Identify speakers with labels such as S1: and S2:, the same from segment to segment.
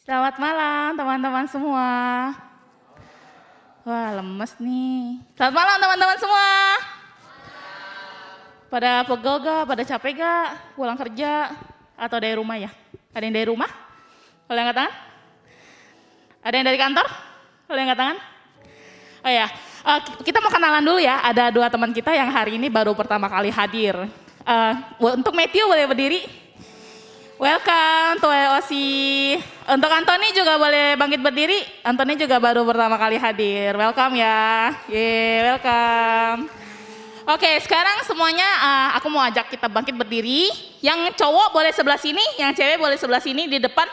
S1: Selamat malam teman-teman semua. Wah lemes nih. Selamat malam teman-teman semua. Pada pegel gak? Pada capek gak? Pulang kerja atau dari rumah ya? Ada yang dari rumah? Boleh angkat tangan? Ada yang dari kantor? Boleh angkat tangan? Oh ya, kita mau kenalan dulu ya. Ada dua teman kita yang hari ini baru pertama kali hadir. Untuk Matthew boleh berdiri. Welcome to WOC. Untuk Anthony juga boleh bangkit berdiri. Anthony juga baru pertama kali hadir. Welcome ya. Welcome. Oke, sekarang semuanya aku mau ajak kita bangkit berdiri. Yang cowok boleh sebelah sini, yang cewek boleh sebelah sini di depan.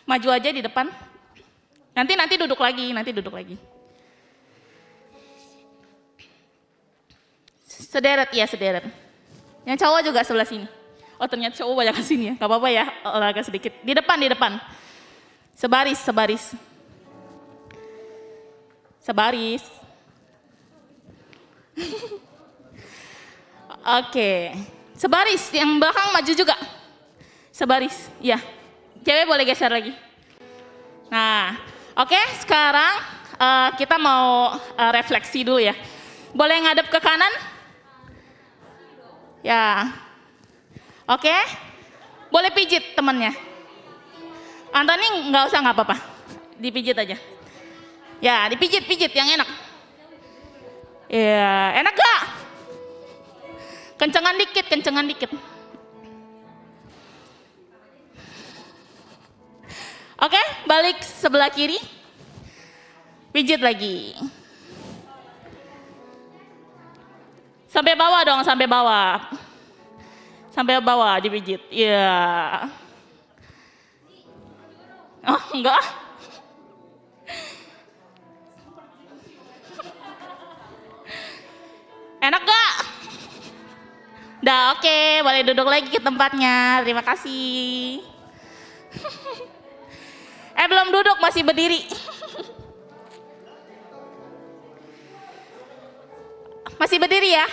S1: Maju aja di depan. Nanti duduk lagi. Sederet, ya sederet. Yang cowok juga sebelah sini. Oh ternyata cowok banyak ke sini ya, gak apa-apa ya, olahraga sedikit. Di depan. Sebaris. Oke, sebaris, yang belakang maju juga. Sebaris, ya. Cewek boleh geser lagi. Nah, oke, sekarang kita mau refleksi dulu ya. Boleh ngadep ke kanan? Ya. Oke, boleh pijit temennya. Antoni nggak usah, nggak apa-apa, dipijit aja. Ya, dipijit yang enak. Ya, enak gak? Kencengan dikit. Oke, balik sebelah kiri. Pijit lagi. Sampai bawah dong, sampai bawah dipijit. Iya. Oh, enggak. Enak gak? Udah oke, boleh duduk lagi ke tempatnya. Terima kasih. Belum duduk, masih berdiri. Masih berdiri ya?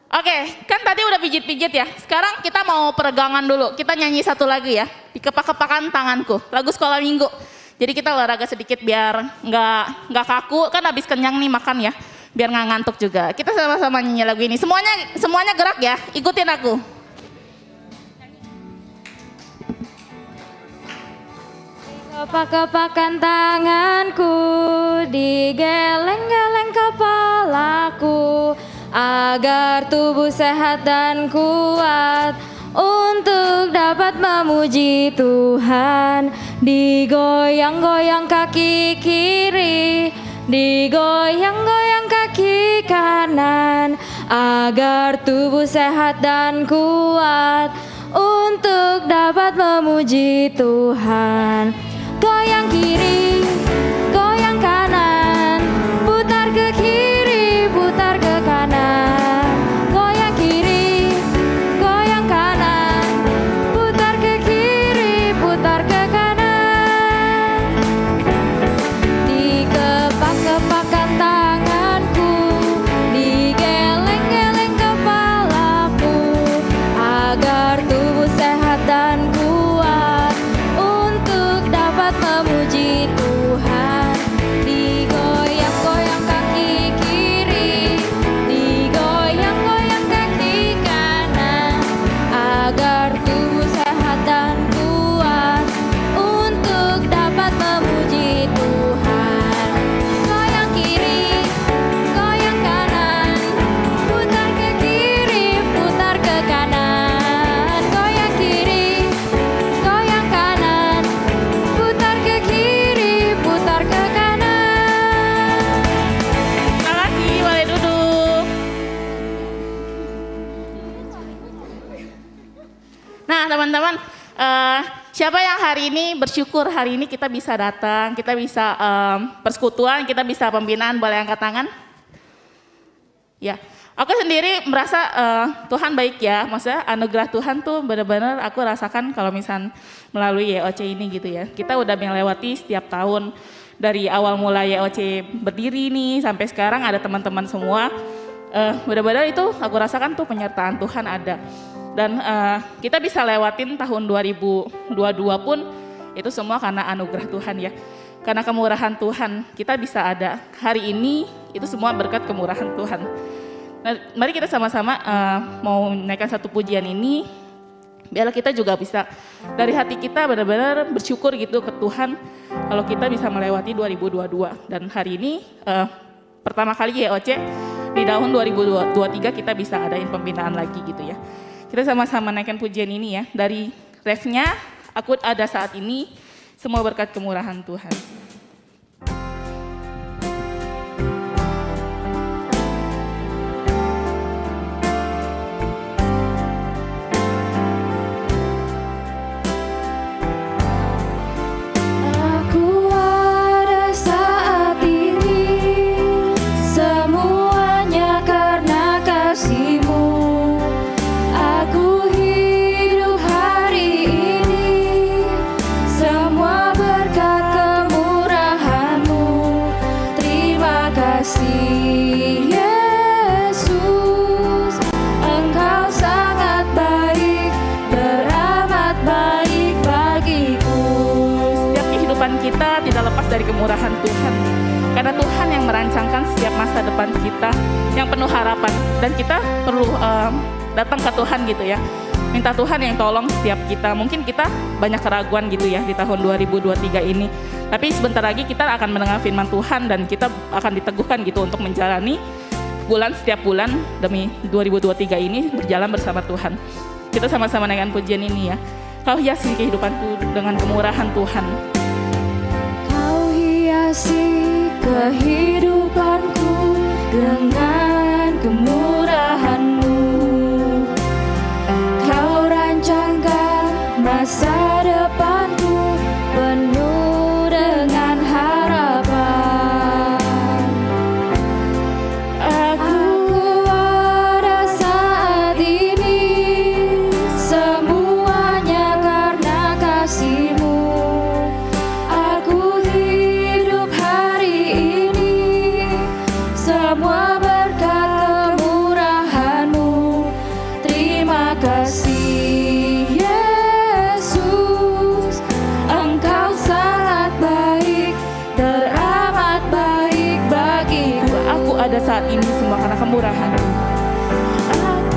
S1: Oke, kan tadi udah pijit-pijit ya. Sekarang kita mau peregangan dulu. Kita nyanyi satu lagu ya. Dikepak-kepakan tanganku. Lagu sekolah minggu. Jadi kita olahraga sedikit biar nggak kaku. Kan habis kenyang nih makan ya. Biar nggak ngantuk juga. Kita sama-sama nyanyi lagu ini. Semuanya gerak ya. Ikutin aku.
S2: Kepak-kepakan tanganku, digeleng-geleng kepalaku, agar tubuh sehat dan kuat untuk dapat memuji Tuhan. Digoyang-goyang kaki kiri, digoyang-goyang kaki kanan, agar tubuh sehat dan kuat untuk dapat memuji Tuhan. Goyang kiri, goyang kanan, putar ke kiri, putar ke kanan. Goyang kiri, goyang kanan, putar ke kiri, putar ke kanan. Dikepak-kepakan tanganku, digeleng-geleng kepalaku, agar tubuh sehat dan kuat untuk dapat memuji Tuhan. Digoyang-goyang kaki kiri, digoyang-goyang kaki kanan, agar tubuh sehat dan kuat untuk dapat memuji Tuhan. Goyang kiri, goyang kanan, putar ke kiri, putar ke kanan. Goyang kiri, goyang kanan, putar ke kiri, putar ke kanan.
S1: Terima kasih, boleh duduk. Nah teman-teman, siapa yang hari ini bersyukur hari ini kita bisa datang, kita bisa persekutuan, kita bisa pembinaan, boleh angkat tangan? Ya, aku sendiri merasa Tuhan baik ya, maksudnya anugerah Tuhan tuh benar-benar aku rasakan kalau misal melalui YOC ini gitu ya. Kita udah melewati setiap tahun dari awal mulai YOC berdiri nih sampai sekarang ada teman-teman semua. Benar-benar itu aku rasakan tuh penyertaan Tuhan ada. Dan kita bisa lewatin tahun 2022 pun Itu semua karena anugerah Tuhan ya. Karena kemurahan Tuhan kita bisa ada hari ini, itu semua berkat kemurahan Tuhan. Nah, mari kita sama-sama mau naikkan satu pujian ini, biar kita juga bisa dari hati kita benar-benar bersyukur gitu ke Tuhan kalau kita bisa melewati 2022. Dan hari ini pertama kali YOC di tahun 2023 kita bisa adain pembinaan lagi gitu ya. Kita sama-sama naikkan pujian ini ya. Dari refnya, aku ada saat ini, semua berkat kemurahan Tuhan.
S2: Aku ada saat ini, semuanya karena kasih-Mu. Aku hidup hari ini, semua berkat kemurahan-Mu. Terima kasih Yesus, Engkau sangat baik, beramat baik bagiku.
S1: Setiap kehidupan kita tidak lepas dari kemurahan Tuhan. Karena Tuhan yang merancangkan setiap masa depan kita yang penuh harapan. Dan kita perlu datang ke Tuhan gitu ya. Minta Tuhan yang tolong setiap kita. Mungkin kita banyak keraguan gitu ya di tahun 2023 ini. Tapi sebentar lagi kita akan mendengar firman Tuhan dan kita akan diteguhkan gitu untuk menjalani setiap bulan demi 2023 ini berjalan bersama Tuhan. Kita sama-sama naikkan pujian ini ya. Kau hiasi kehidupanku dengan kemurahan Tuhan.
S2: Kau hiasi kehidupanku dengan kemurahan-Mu. Kau rancangkan masa depanku penuh dengan harapan. Aku ada saat ini, semuanya karena kasih-Mu. Aku hidup hari ini, semua berkat kemurahan-Mu. Terima kasih Yesus, Engkau sangat baik, teramat baik bagiku.
S1: Aku ada saat ini semua karena kemurahan.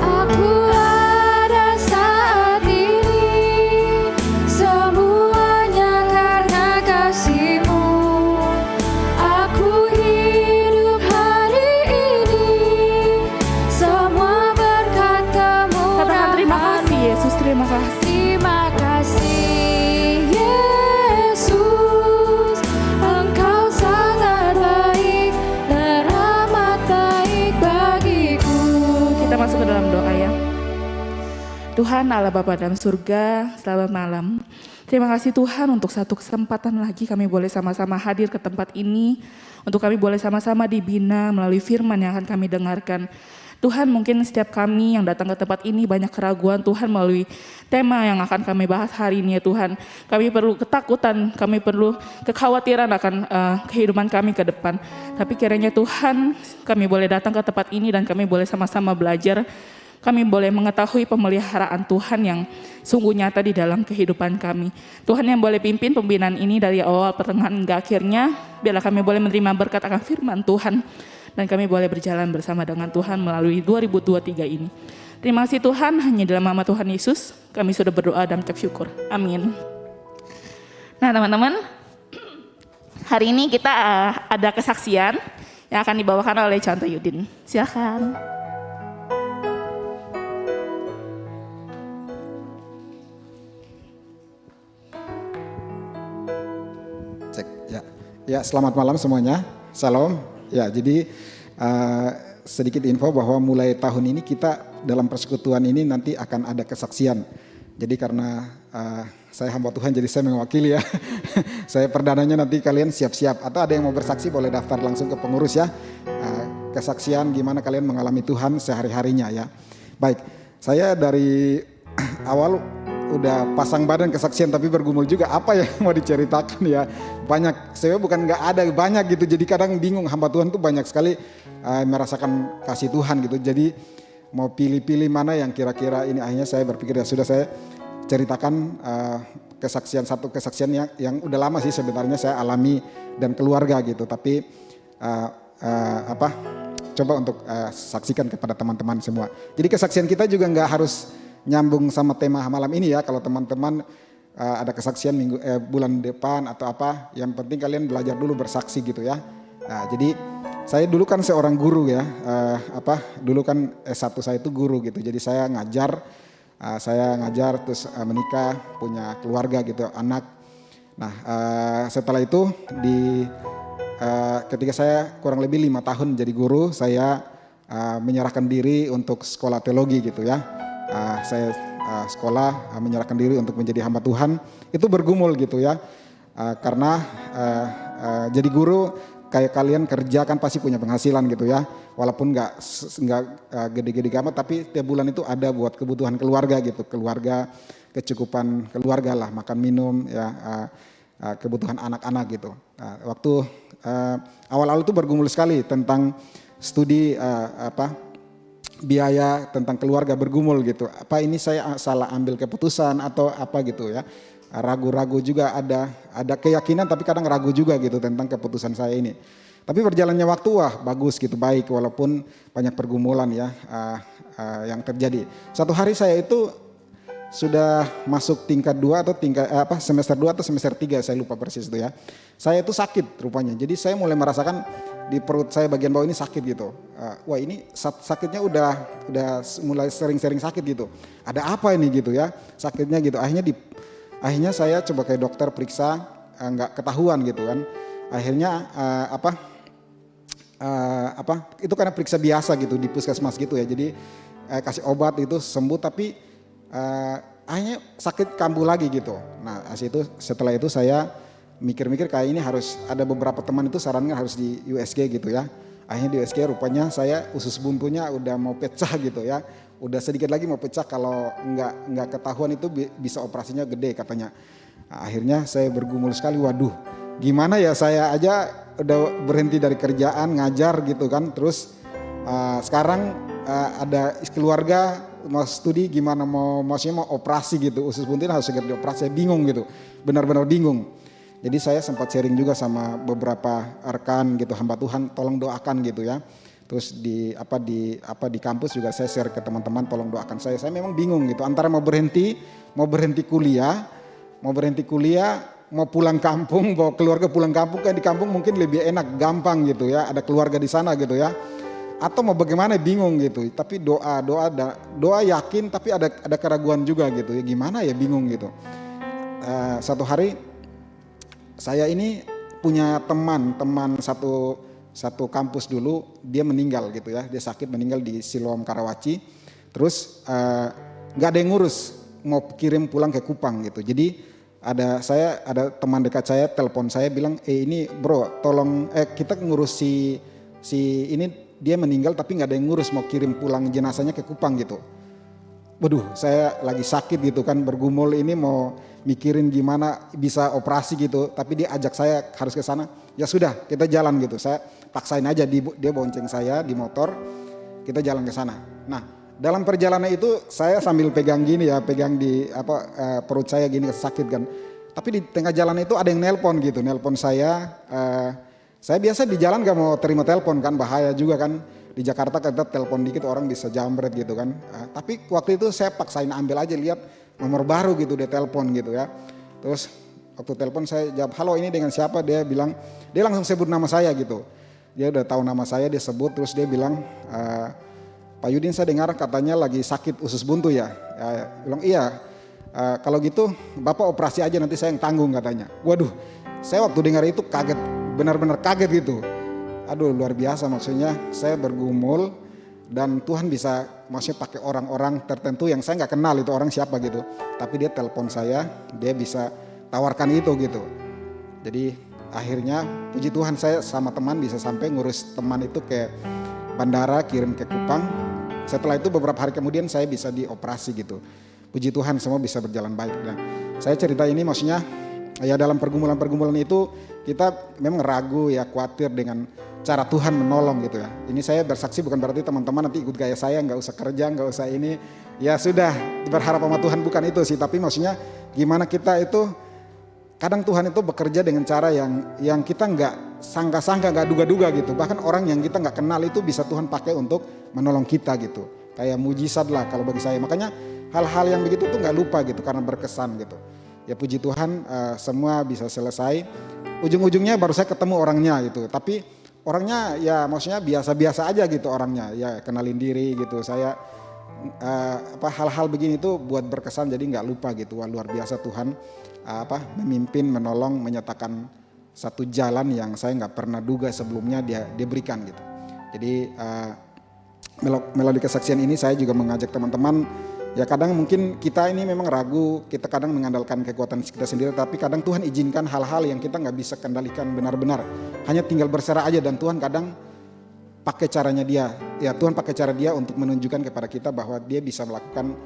S2: Aku ada saat ini, semuanya karena kasih-Mu. Aku hidup hari ini, semua berkat
S1: Katakan terima kasih
S2: kemurahan-Mu.
S1: Yesus, terima kasih.
S2: Terima kasih Yesus, Engkau sangat baik, teramat baik bagiku.
S1: Kita masuk ke dalam doa ya. Tuhan Allah Bapa dalam surga, selamat malam. Terima kasih Tuhan untuk satu kesempatan lagi kami boleh sama-sama hadir ke tempat ini. Untuk kami boleh sama-sama dibina melalui firman yang akan kami dengarkan. Tuhan, mungkin setiap kami yang datang ke tempat ini banyak keraguan Tuhan melalui tema yang akan kami bahas hari ini ya Tuhan. Kami perlu ketakutan, kami perlu kekhawatiran akan kehidupan kami ke depan. Tapi kiranya Tuhan kami boleh datang ke tempat ini dan kami boleh sama-sama belajar. Kami boleh mengetahui pemeliharaan Tuhan yang sungguh nyata di dalam kehidupan kami. Tuhan yang boleh pimpin pembinaan ini dari awal pertengahan hingga akhirnya. Biarlah kami boleh menerima berkat akan firman Tuhan. Dan kami boleh berjalan bersama dengan Tuhan melalui 2023 ini. Terima kasih Tuhan, hanya dalam nama Tuhan Yesus kami sudah berdoa dan mengucap syukur. Amin. Nah teman-teman, hari ini kita ada kesaksian yang akan dibawakan oleh Conto Yudin. Silakan.
S3: Cek, ya. Ya, selamat malam semuanya. Salam. Ya, jadi sedikit info bahwa mulai tahun ini kita dalam persekutuan ini nanti akan ada kesaksian. Jadi karena saya hamba Tuhan jadi saya mewakili ya. Saya perdananya nanti kalian siap-siap. Atau ada yang mau bersaksi boleh daftar langsung ke pengurus ya. Kesaksian gimana kalian mengalami Tuhan sehari-harinya ya. Baik, saya dari awal udah pasang badan kesaksian tapi bergumul juga apa yang mau diceritakan ya. Banyak, saya bukan nggak ada banyak gitu, jadi kadang bingung, hamba Tuhan tuh banyak sekali merasakan kasih Tuhan gitu. Jadi mau pilih-pilih mana yang kira-kira ini, akhirnya saya berpikir ya sudah saya ceritakan satu kesaksian yang udah lama sih sebenarnya saya alami dan keluarga gitu. Tapi coba untuk saksikan kepada teman-teman semua. Jadi kesaksian kita juga nggak harus nyambung sama tema malam ini ya. Kalau teman-teman ada kesaksian bulan depan atau apa, yang penting kalian belajar dulu bersaksi gitu ya. Nah, jadi saya dulu kan seorang guru ya, dulu kan S1 saya itu guru gitu. Jadi saya ngajar terus menikah, punya keluarga gitu, anak. Nah, setelah itu ketika saya kurang lebih 5 tahun jadi guru, saya menyerahkan diri untuk sekolah teologi gitu ya. Saya sekolah menyerahkan diri untuk menjadi hamba Tuhan. Itu bergumul gitu ya, karena jadi guru kayak kalian kerja kan pasti punya penghasilan gitu ya, walaupun nggak gede-gede amat, tapi tiap bulan itu ada buat kebutuhan keluarga gitu, kecukupan keluarga lah, makan minum ya, kebutuhan anak-anak gitu. Waktu awal-awal itu bergumul sekali tentang studi biaya, tentang keluarga, bergumul gitu. Apa ini saya salah ambil keputusan atau apa gitu ya. Ragu-ragu juga, ada keyakinan tapi kadang ragu juga gitu tentang keputusan saya ini. Tapi berjalannya waktu bagus gitu, baik walaupun banyak pergumulan ya yang terjadi. Satu hari saya itu sudah masuk tingkat 2 atau semester 2 atau semester 3, saya lupa persis itu ya. Saya itu sakit rupanya. Jadi saya mulai merasakan di perut saya bagian bawah ini sakit gitu. Wah ini sakitnya udah mulai sering-sering sakit gitu. Ada apa ini gitu ya, sakitnya gitu. Akhirnya saya coba ke dokter periksa, nggak ketahuan gitu kan. Akhirnya itu karena periksa biasa gitu di puskesmas gitu ya. Jadi kasih obat itu sembuh, tapi akhirnya sakit kambuh lagi gitu. Nah setelah itu saya mikir-mikir kayak ini harus ada beberapa teman itu sarannya harus di USG gitu ya. Akhirnya di USG rupanya saya usus buntunya udah mau pecah gitu ya. Udah sedikit lagi mau pecah, kalau nggak ketahuan itu bisa operasinya gede katanya. Nah, akhirnya saya bergumul sekali, waduh gimana ya, saya aja udah berhenti dari kerjaan ngajar gitu kan, terus sekarang ada keluarga mau studi, gimana maksudnya mau operasi gitu, usus buntunya harus segera dioperasi, saya bingung gitu, benar-benar bingung. Jadi saya sempat sharing juga sama beberapa rekan gitu, hamba Tuhan, tolong doakan gitu ya. Terus di kampus juga saya share ke teman-teman, tolong doakan saya. Saya memang bingung gitu antara mau berhenti kuliah, mau pulang kampung, bawa keluarga pulang kampung, kan di kampung mungkin lebih enak, gampang gitu ya, ada keluarga di sana gitu ya. Atau mau bagaimana, bingung gitu. Tapi doa yakin, tapi ada keraguan juga gitu. Ya gimana ya, bingung gitu. Satu hari saya ini punya teman satu kampus dulu, dia meninggal gitu ya, dia sakit meninggal di Siloam Karawaci. Terus nggak ada yang ngurus, mau kirim pulang ke Kupang gitu. Jadi ada teman dekat saya telepon saya bilang, ini bro tolong kita ngurus si ini, dia meninggal tapi nggak ada yang ngurus, mau kirim pulang jenazahnya ke Kupang gitu. Waduh, saya lagi sakit gitu kan, bergumul ini mau mikirin gimana bisa operasi gitu, tapi dia ajak saya harus ke sana. Ya sudah, kita jalan gitu. Saya paksain aja, dia bonceng saya di motor, kita jalan ke sana. Nah, dalam perjalanan itu saya sambil pegang gini ya, pegang di perut saya gini, sakit kan. Tapi di tengah jalan itu ada yang nelpon gitu, nelpon saya. Saya biasa di jalan gak mau terima telepon kan, bahaya juga kan. Di Jakarta kita telepon dikit orang bisa jambret gitu kan. Tapi waktu itu saya paksain ambil aja, lihat nomor baru gitu, dia telepon gitu ya. Terus waktu telepon saya jawab, halo ini dengan siapa? Dia bilang, dia langsung sebut nama saya gitu. Dia udah tahu nama saya, dia sebut, terus dia bilang, Pak Yudin saya dengar katanya lagi sakit usus buntu ya. Bilang iya, kalau gitu Bapak operasi aja nanti saya yang tanggung katanya. Waduh, saya waktu dengar itu kaget, benar-benar kaget gitu. Aduh luar biasa, maksudnya saya bergumul dan Tuhan bisa maksudnya pakai orang-orang tertentu yang saya nggak kenal itu orang siapa gitu. Tapi dia telepon saya, dia bisa tawarkan itu gitu. Jadi akhirnya puji Tuhan saya sama teman bisa sampai ngurus teman itu ke bandara, kirim ke Kupang. Setelah itu beberapa hari kemudian saya bisa dioperasi gitu. Puji Tuhan semua bisa berjalan baik. Dan saya cerita ini maksudnya ya dalam pergumulan-pergumulan itu kita memang ragu ya, khawatir dengan cara Tuhan menolong gitu ya. Ini saya bersaksi bukan berarti teman-teman nanti ikut gaya saya, nggak usah kerja, nggak usah ini. Ya sudah, berharap sama Tuhan bukan itu sih, tapi maksudnya gimana kita itu kadang Tuhan itu bekerja dengan cara yang kita nggak sangka-sangka, nggak duga-duga gitu. Bahkan orang yang kita nggak kenal itu bisa Tuhan pakai untuk menolong kita gitu. Kayak mujizat lah kalau bagi saya. Makanya hal-hal yang begitu tuh nggak lupa gitu karena berkesan gitu. Ya puji Tuhan semua bisa selesai. Ujung-ujungnya baru saya ketemu orangnya gitu. Tapi orangnya ya maksudnya biasa-biasa aja gitu orangnya. Ya kenalin diri gitu. Saya hal-hal begini tuh buat berkesan jadi nggak lupa gitu. Wah, luar biasa Tuhan memimpin, menolong, menyatakan satu jalan yang saya nggak pernah duga sebelumnya dia berikan gitu. Jadi melalui kesaksian ini saya juga mengajak teman-teman. Ya kadang mungkin kita ini memang ragu, kita kadang mengandalkan kekuatan kita sendiri, tapi kadang Tuhan izinkan hal-hal yang kita nggak bisa kendalikan benar-benar. Hanya tinggal berserah aja dan Tuhan kadang pakai caranya dia. Ya Tuhan pakai cara dia untuk menunjukkan kepada kita bahwa dia bisa melakukan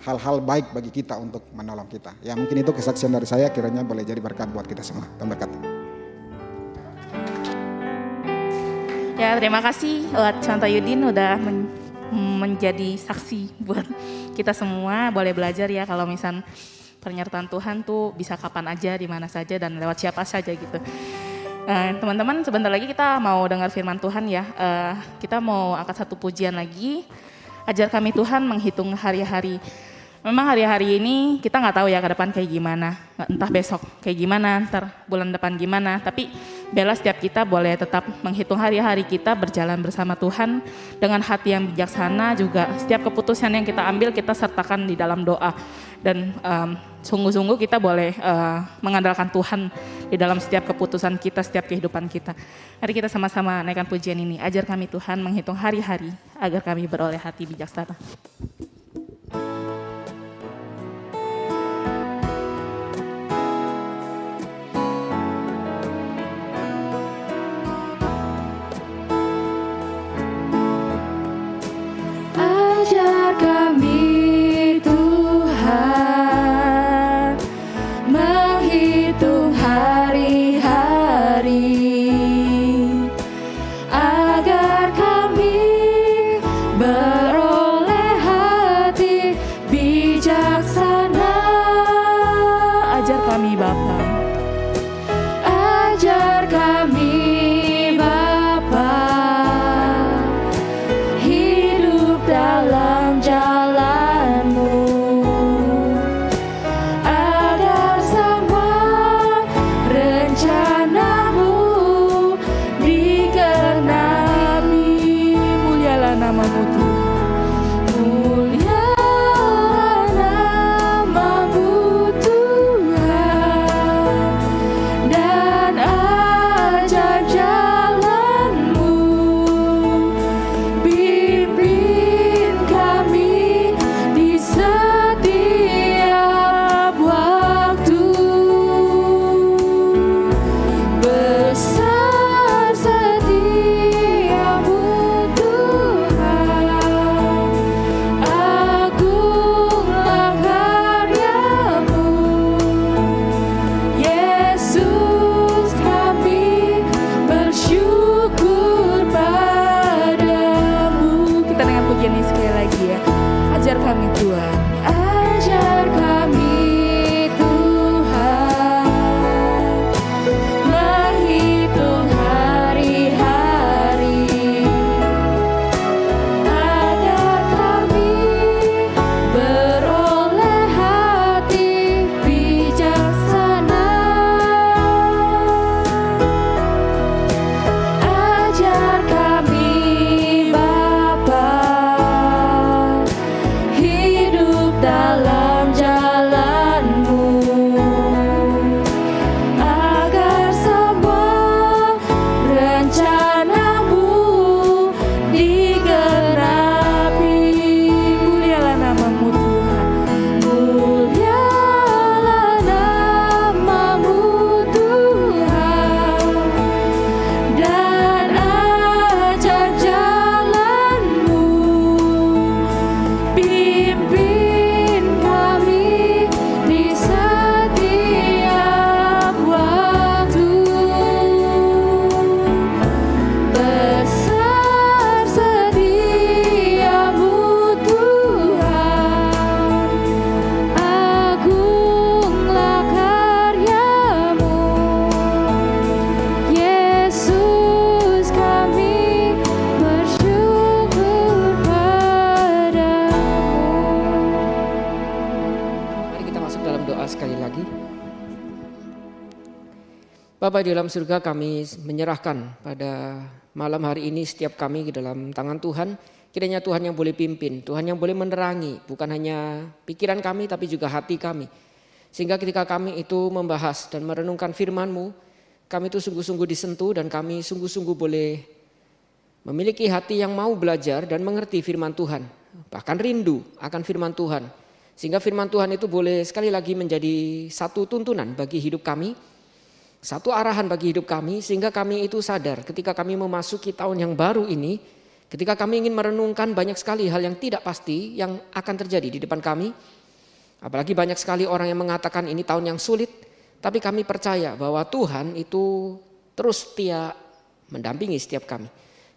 S3: hal-hal baik bagi kita untuk menolong kita. Ya mungkin itu kesaksian dari saya, kiranya boleh jadi berkat buat kita semua. Tuhan berkati.
S1: Ya terima kasih buat Contoh Yudin udah menjadi saksi buat kita semua. Boleh belajar ya kalau misal penyertaan Tuhan tuh bisa kapan aja, di mana saja dan lewat siapa saja gitu. Teman-teman sebentar lagi kita mau dengar firman Tuhan ya. Kita mau angkat satu pujian lagi. Ajar kami Tuhan menghitung hari-hari. Memang hari-hari ini kita nggak tahu ya ke depan kayak gimana. Entah besok kayak gimana, ntar bulan depan gimana. Tapi bela setiap kita boleh tetap menghitung hari-hari kita berjalan bersama Tuhan dengan hati yang bijaksana juga. Setiap keputusan yang kita ambil kita sertakan di dalam doa. Dan sungguh-sungguh kita boleh mengandalkan Tuhan di dalam setiap keputusan kita, setiap kehidupan kita. Mari kita sama-sama naikkan pujian ini. Ajar kami Tuhan menghitung hari-hari agar kami beroleh hati bijaksana.
S2: Ajar kami Tuhan menghitung hari-hari agar kami beroleh hati bijaksana.
S1: Ajar kami Bapa.
S2: Ajar kami Bapa hidup dalam jalan-Mu agar semua rencana
S4: Bapa di dalam surga, kami menyerahkan pada malam hari ini setiap kami ke dalam tangan Tuhan. Kiranya Tuhan yang boleh pimpin, Tuhan yang boleh menerangi, bukan hanya pikiran kami tapi juga hati kami. Sehingga ketika kami itu membahas dan merenungkan firman-Mu, kami itu sungguh-sungguh disentuh dan kami sungguh-sungguh boleh memiliki hati yang mau belajar dan mengerti firman Tuhan. Bahkan rindu akan firman Tuhan. Sehingga firman Tuhan itu boleh sekali lagi menjadi satu tuntunan bagi hidup kami. Satu arahan bagi hidup kami, sehingga kami itu sadar ketika kami memasuki tahun yang baru ini, ketika kami ingin merenungkan banyak sekali hal yang tidak pasti yang akan terjadi di depan kami. Apalagi banyak sekali orang yang mengatakan ini tahun yang sulit, tapi kami percaya bahwa Tuhan itu terus setia mendampingi setiap kami.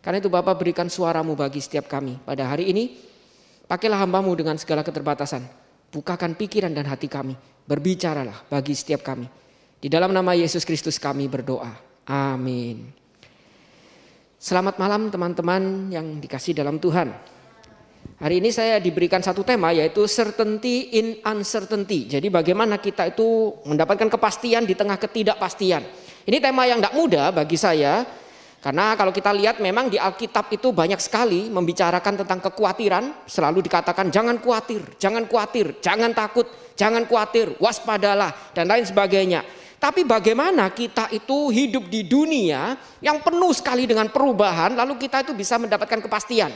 S4: Karena itu Bapa, berikan suara-Mu bagi setiap kami pada hari ini. Pakailah hamba-Mu dengan segala keterbatasan. Bukakan pikiran dan hati kami. Berbicaralah bagi setiap kami. Di dalam nama Yesus Kristus kami berdoa. Amin. Selamat malam teman-teman yang dikasihi dalam Tuhan. Hari ini saya diberikan satu tema, yaitu certainty in uncertainty. Jadi bagaimana kita itu mendapatkan kepastian di tengah ketidakpastian. Ini tema yang tidak mudah bagi saya. Karena kalau kita lihat memang di Alkitab itu banyak sekali membicarakan tentang kekhawatiran. Selalu dikatakan jangan khawatir, jangan takut, jangan khawatir, waspadalah dan lain sebagainya. Tapi bagaimana kita itu hidup di dunia yang penuh sekali dengan perubahan, lalu kita itu bisa mendapatkan kepastian.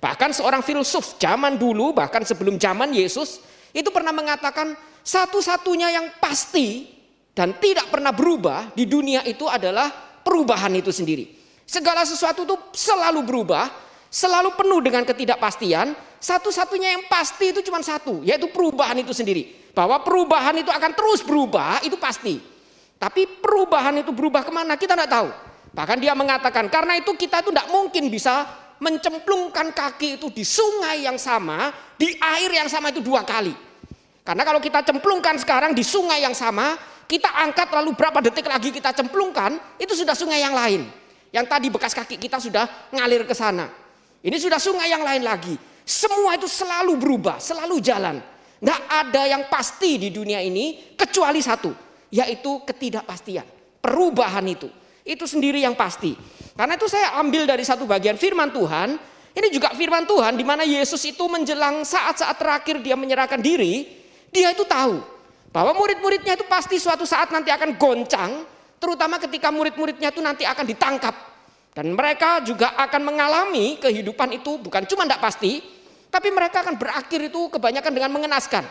S4: Bahkan seorang filsuf zaman dulu, bahkan sebelum zaman Yesus, itu pernah mengatakan satu-satunya yang pasti dan tidak pernah berubah di dunia itu adalah perubahan itu sendiri. Segala sesuatu itu selalu berubah, selalu penuh dengan ketidakpastian. Satu-satunya yang pasti itu cuma satu, yaitu perubahan itu sendiri. Bahwa perubahan itu akan terus berubah, itu pasti. Tapi perubahan itu berubah kemana kita tidak tahu. Bahkan dia mengatakan karena itu kita itu tidak mungkin bisa mencemplungkan kaki itu di sungai yang sama, di air yang sama itu 2 kali. Karena kalau kita cemplungkan sekarang di sungai yang sama, kita angkat lalu berapa detik lagi kita cemplungkan, itu sudah sungai yang lain. Yang tadi bekas kaki kita sudah ngalir ke sana. Ini sudah sungai yang lain lagi. Semua itu selalu berubah, selalu jalan. Nggak ada yang pasti di dunia ini kecuali satu, yaitu ketidakpastian. Perubahan itu sendiri yang pasti. Karena itu saya ambil dari satu bagian firman Tuhan. Ini juga firman Tuhan di mana Yesus itu menjelang saat-saat terakhir dia menyerahkan diri. Dia itu tahu bahwa murid-muridnya itu pasti suatu saat nanti akan goncang. Terutama ketika murid-muridnya itu nanti akan ditangkap. Dan mereka juga akan mengalami kehidupan itu bukan cuma tidak pasti. Tapi mereka akan berakhir itu kebanyakan dengan mengenaskan.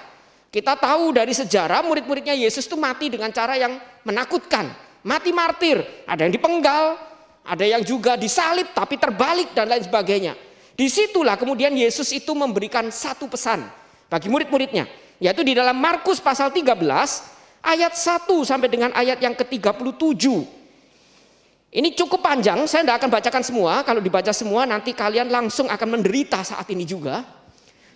S4: Kita tahu dari sejarah murid-muridnya Yesus itu mati dengan cara yang menakutkan. Mati martir, ada yang dipenggal, ada yang juga disalib tapi terbalik dan lain sebagainya. Disitulah kemudian Yesus itu memberikan satu pesan bagi murid-muridnya. Yaitu di dalam Markus pasal 13 ayat 1 sampai dengan ayat yang ke-37. Ini cukup panjang, saya tidak akan bacakan semua. Kalau dibaca semua nanti kalian langsung akan menderita saat ini juga.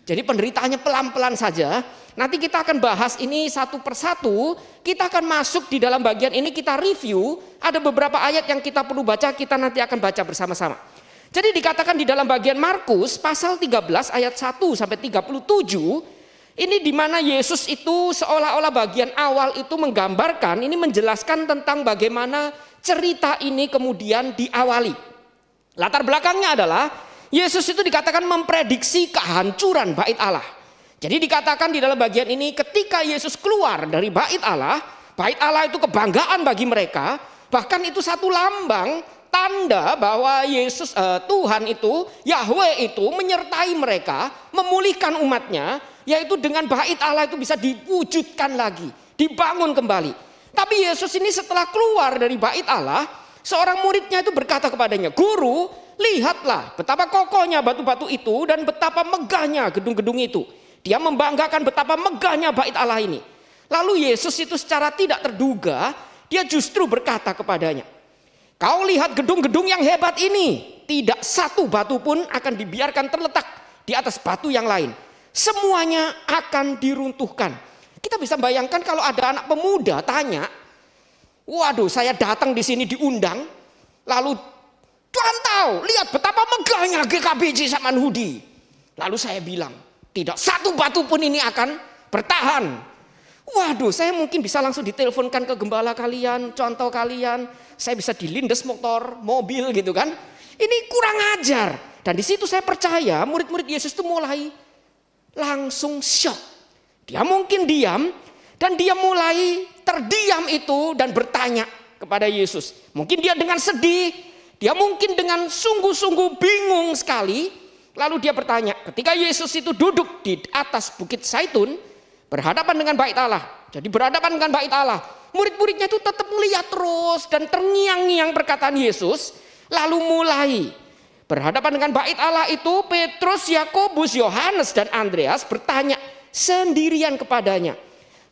S4: Jadi penderitaannya pelan-pelan saja. Nanti kita akan bahas ini satu persatu. Kita akan masuk di dalam bagian ini, kita review. Ada beberapa ayat yang kita perlu baca, kita nanti akan baca bersama-sama. Jadi dikatakan di dalam bagian Markus pasal 13 ayat 1 sampai 37. Ini di mana Yesus itu seolah-olah bagian awal itu menggambarkan, ini menjelaskan tentang bagaimana cerita ini kemudian diawali. Latar belakangnya adalah Yesus itu dikatakan memprediksi kehancuran bait Allah. Jadi dikatakan di dalam bagian ini ketika Yesus keluar dari bait Allah itu kebanggaan bagi mereka. Bahkan itu satu lambang tanda bahwa Tuhan itu, Yahweh itu menyertai mereka, memulihkan umatnya. Yaitu dengan bait Allah itu bisa diwujudkan lagi, dibangun kembali. Tapi Yesus ini setelah keluar dari bait Allah, seorang muridnya itu berkata kepadanya, "Guru, lihatlah betapa kokohnya batu-batu itu dan betapa megahnya gedung-gedung itu." Dia membanggakan betapa megahnya bait Allah ini. Lalu Yesus itu secara tidak terduga, dia justru berkata kepadanya, "Kau lihat gedung-gedung yang hebat ini, tidak satu batu pun akan dibiarkan terletak di atas batu yang lain. Semuanya akan diruntuhkan." Kita bisa bayangkan kalau ada anak pemuda tanya, "Waduh, saya datang di sini diundang, lalu Tuhan tahu, lihat betapa megahnya GKBJ Samanhudi." Lalu saya bilang, "Tidak satu batu pun ini akan bertahan." Waduh, saya mungkin bisa langsung diteleponkan ke gembala kalian, contoh kalian, saya bisa dilindes mobil gitu kan. Ini kurang ajar. Dan di situ saya percaya murid-murid Yesus itu mulai langsung shock. Dia mungkin diam dan dia mulai terdiam itu dan bertanya kepada Yesus. Mungkin dia dengan sedih, dia mungkin dengan sungguh-sungguh bingung sekali. Lalu dia bertanya, ketika Yesus itu duduk di atas bukit Zaitun, berhadapan dengan Bait Allah. Jadi berhadapan dengan Bait Allah. Murid-muridnya itu tetap melihat terus dan terngiang-ngiang perkataan Yesus. Lalu mulai berhadapan dengan Bait Allah itu Petrus, Yakobus, Yohanes dan Andreas bertanya sendirian kepadanya.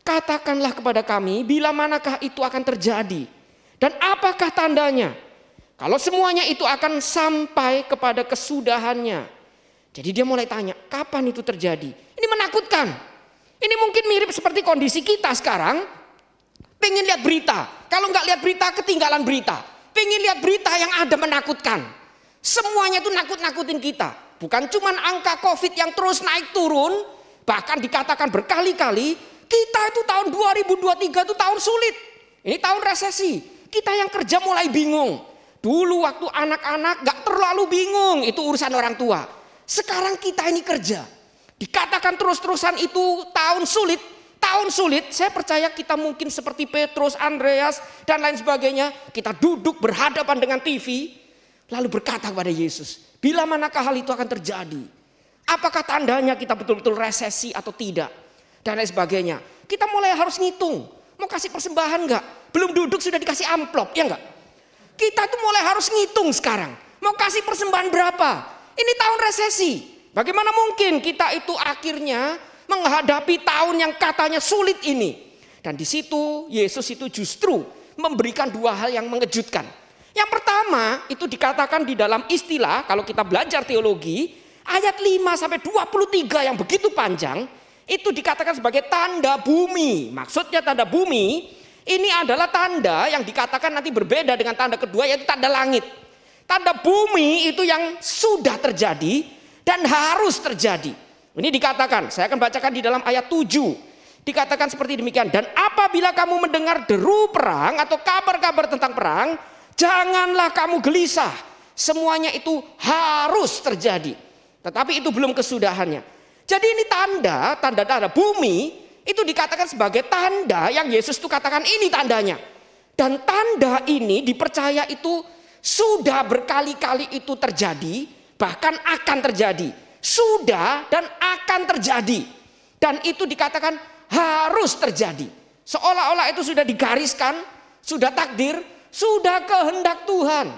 S4: Katakanlah kepada kami bila manakah itu akan terjadi dan apakah tandanya. Kalau semuanya itu akan sampai kepada kesudahannya. Jadi dia mulai tanya kapan itu terjadi. Ini menakutkan. Ini mungkin mirip seperti kondisi kita sekarang. Pengen lihat berita. Kalau nggak lihat berita, ketinggalan berita. Pengen lihat berita yang ada menakutkan. Semuanya itu nakut-nakutin kita. Bukan cuma angka COVID yang terus naik turun. Bahkan dikatakan berkali-kali, kita itu tahun 2023 itu tahun sulit. Ini tahun resesi. Kita yang kerja mulai bingung. Dulu waktu anak-anak nggak terlalu bingung. Itu urusan orang tua. Sekarang kita ini kerja. Dikatakan terus-terusan itu tahun sulit. Tahun sulit, saya percaya kita mungkin seperti Petrus, Andreas, dan lain sebagainya. Kita duduk berhadapan dengan TV, lalu berkata kepada Yesus, bila manakah hal itu akan terjadi? Apakah tandanya kita betul-betul resesi atau tidak? Dan lain sebagainya. Kita mulai harus ngitung, mau kasih persembahan enggak? Belum duduk sudah dikasih amplop, ya enggak? Kita tuh mulai harus ngitung sekarang, mau kasih persembahan berapa? Ini tahun resesi. Bagaimana mungkin kita itu akhirnya menghadapi tahun yang katanya sulit ini. Dan di situ Yesus itu justru memberikan dua hal yang mengejutkan. Yang pertama itu dikatakan di dalam istilah kalau kita belajar teologi ayat 5 sampai 23 yang begitu panjang itu dikatakan sebagai tanda bumi. Maksudnya tanda bumi ini adalah tanda yang dikatakan nanti berbeda dengan tanda kedua yaitu tanda langit. Tanda bumi itu yang sudah terjadi dan harus terjadi. Ini dikatakan, saya akan bacakan di dalam ayat 7. Dikatakan seperti demikian. Dan apabila kamu mendengar deru perang atau kabar-kabar tentang perang, janganlah kamu gelisah. Semuanya itu harus terjadi. Tetapi itu belum kesudahannya. Jadi ini tanda-tanda bumi itu dikatakan sebagai tanda yang Yesus itu katakan ini tandanya. Dan tanda ini dipercaya itu sudah berkali-kali itu terjadi. Bahkan akan terjadi. Sudah dan akan terjadi. Dan itu dikatakan harus terjadi. Seolah-olah itu sudah digariskan, sudah takdir, sudah kehendak Tuhan.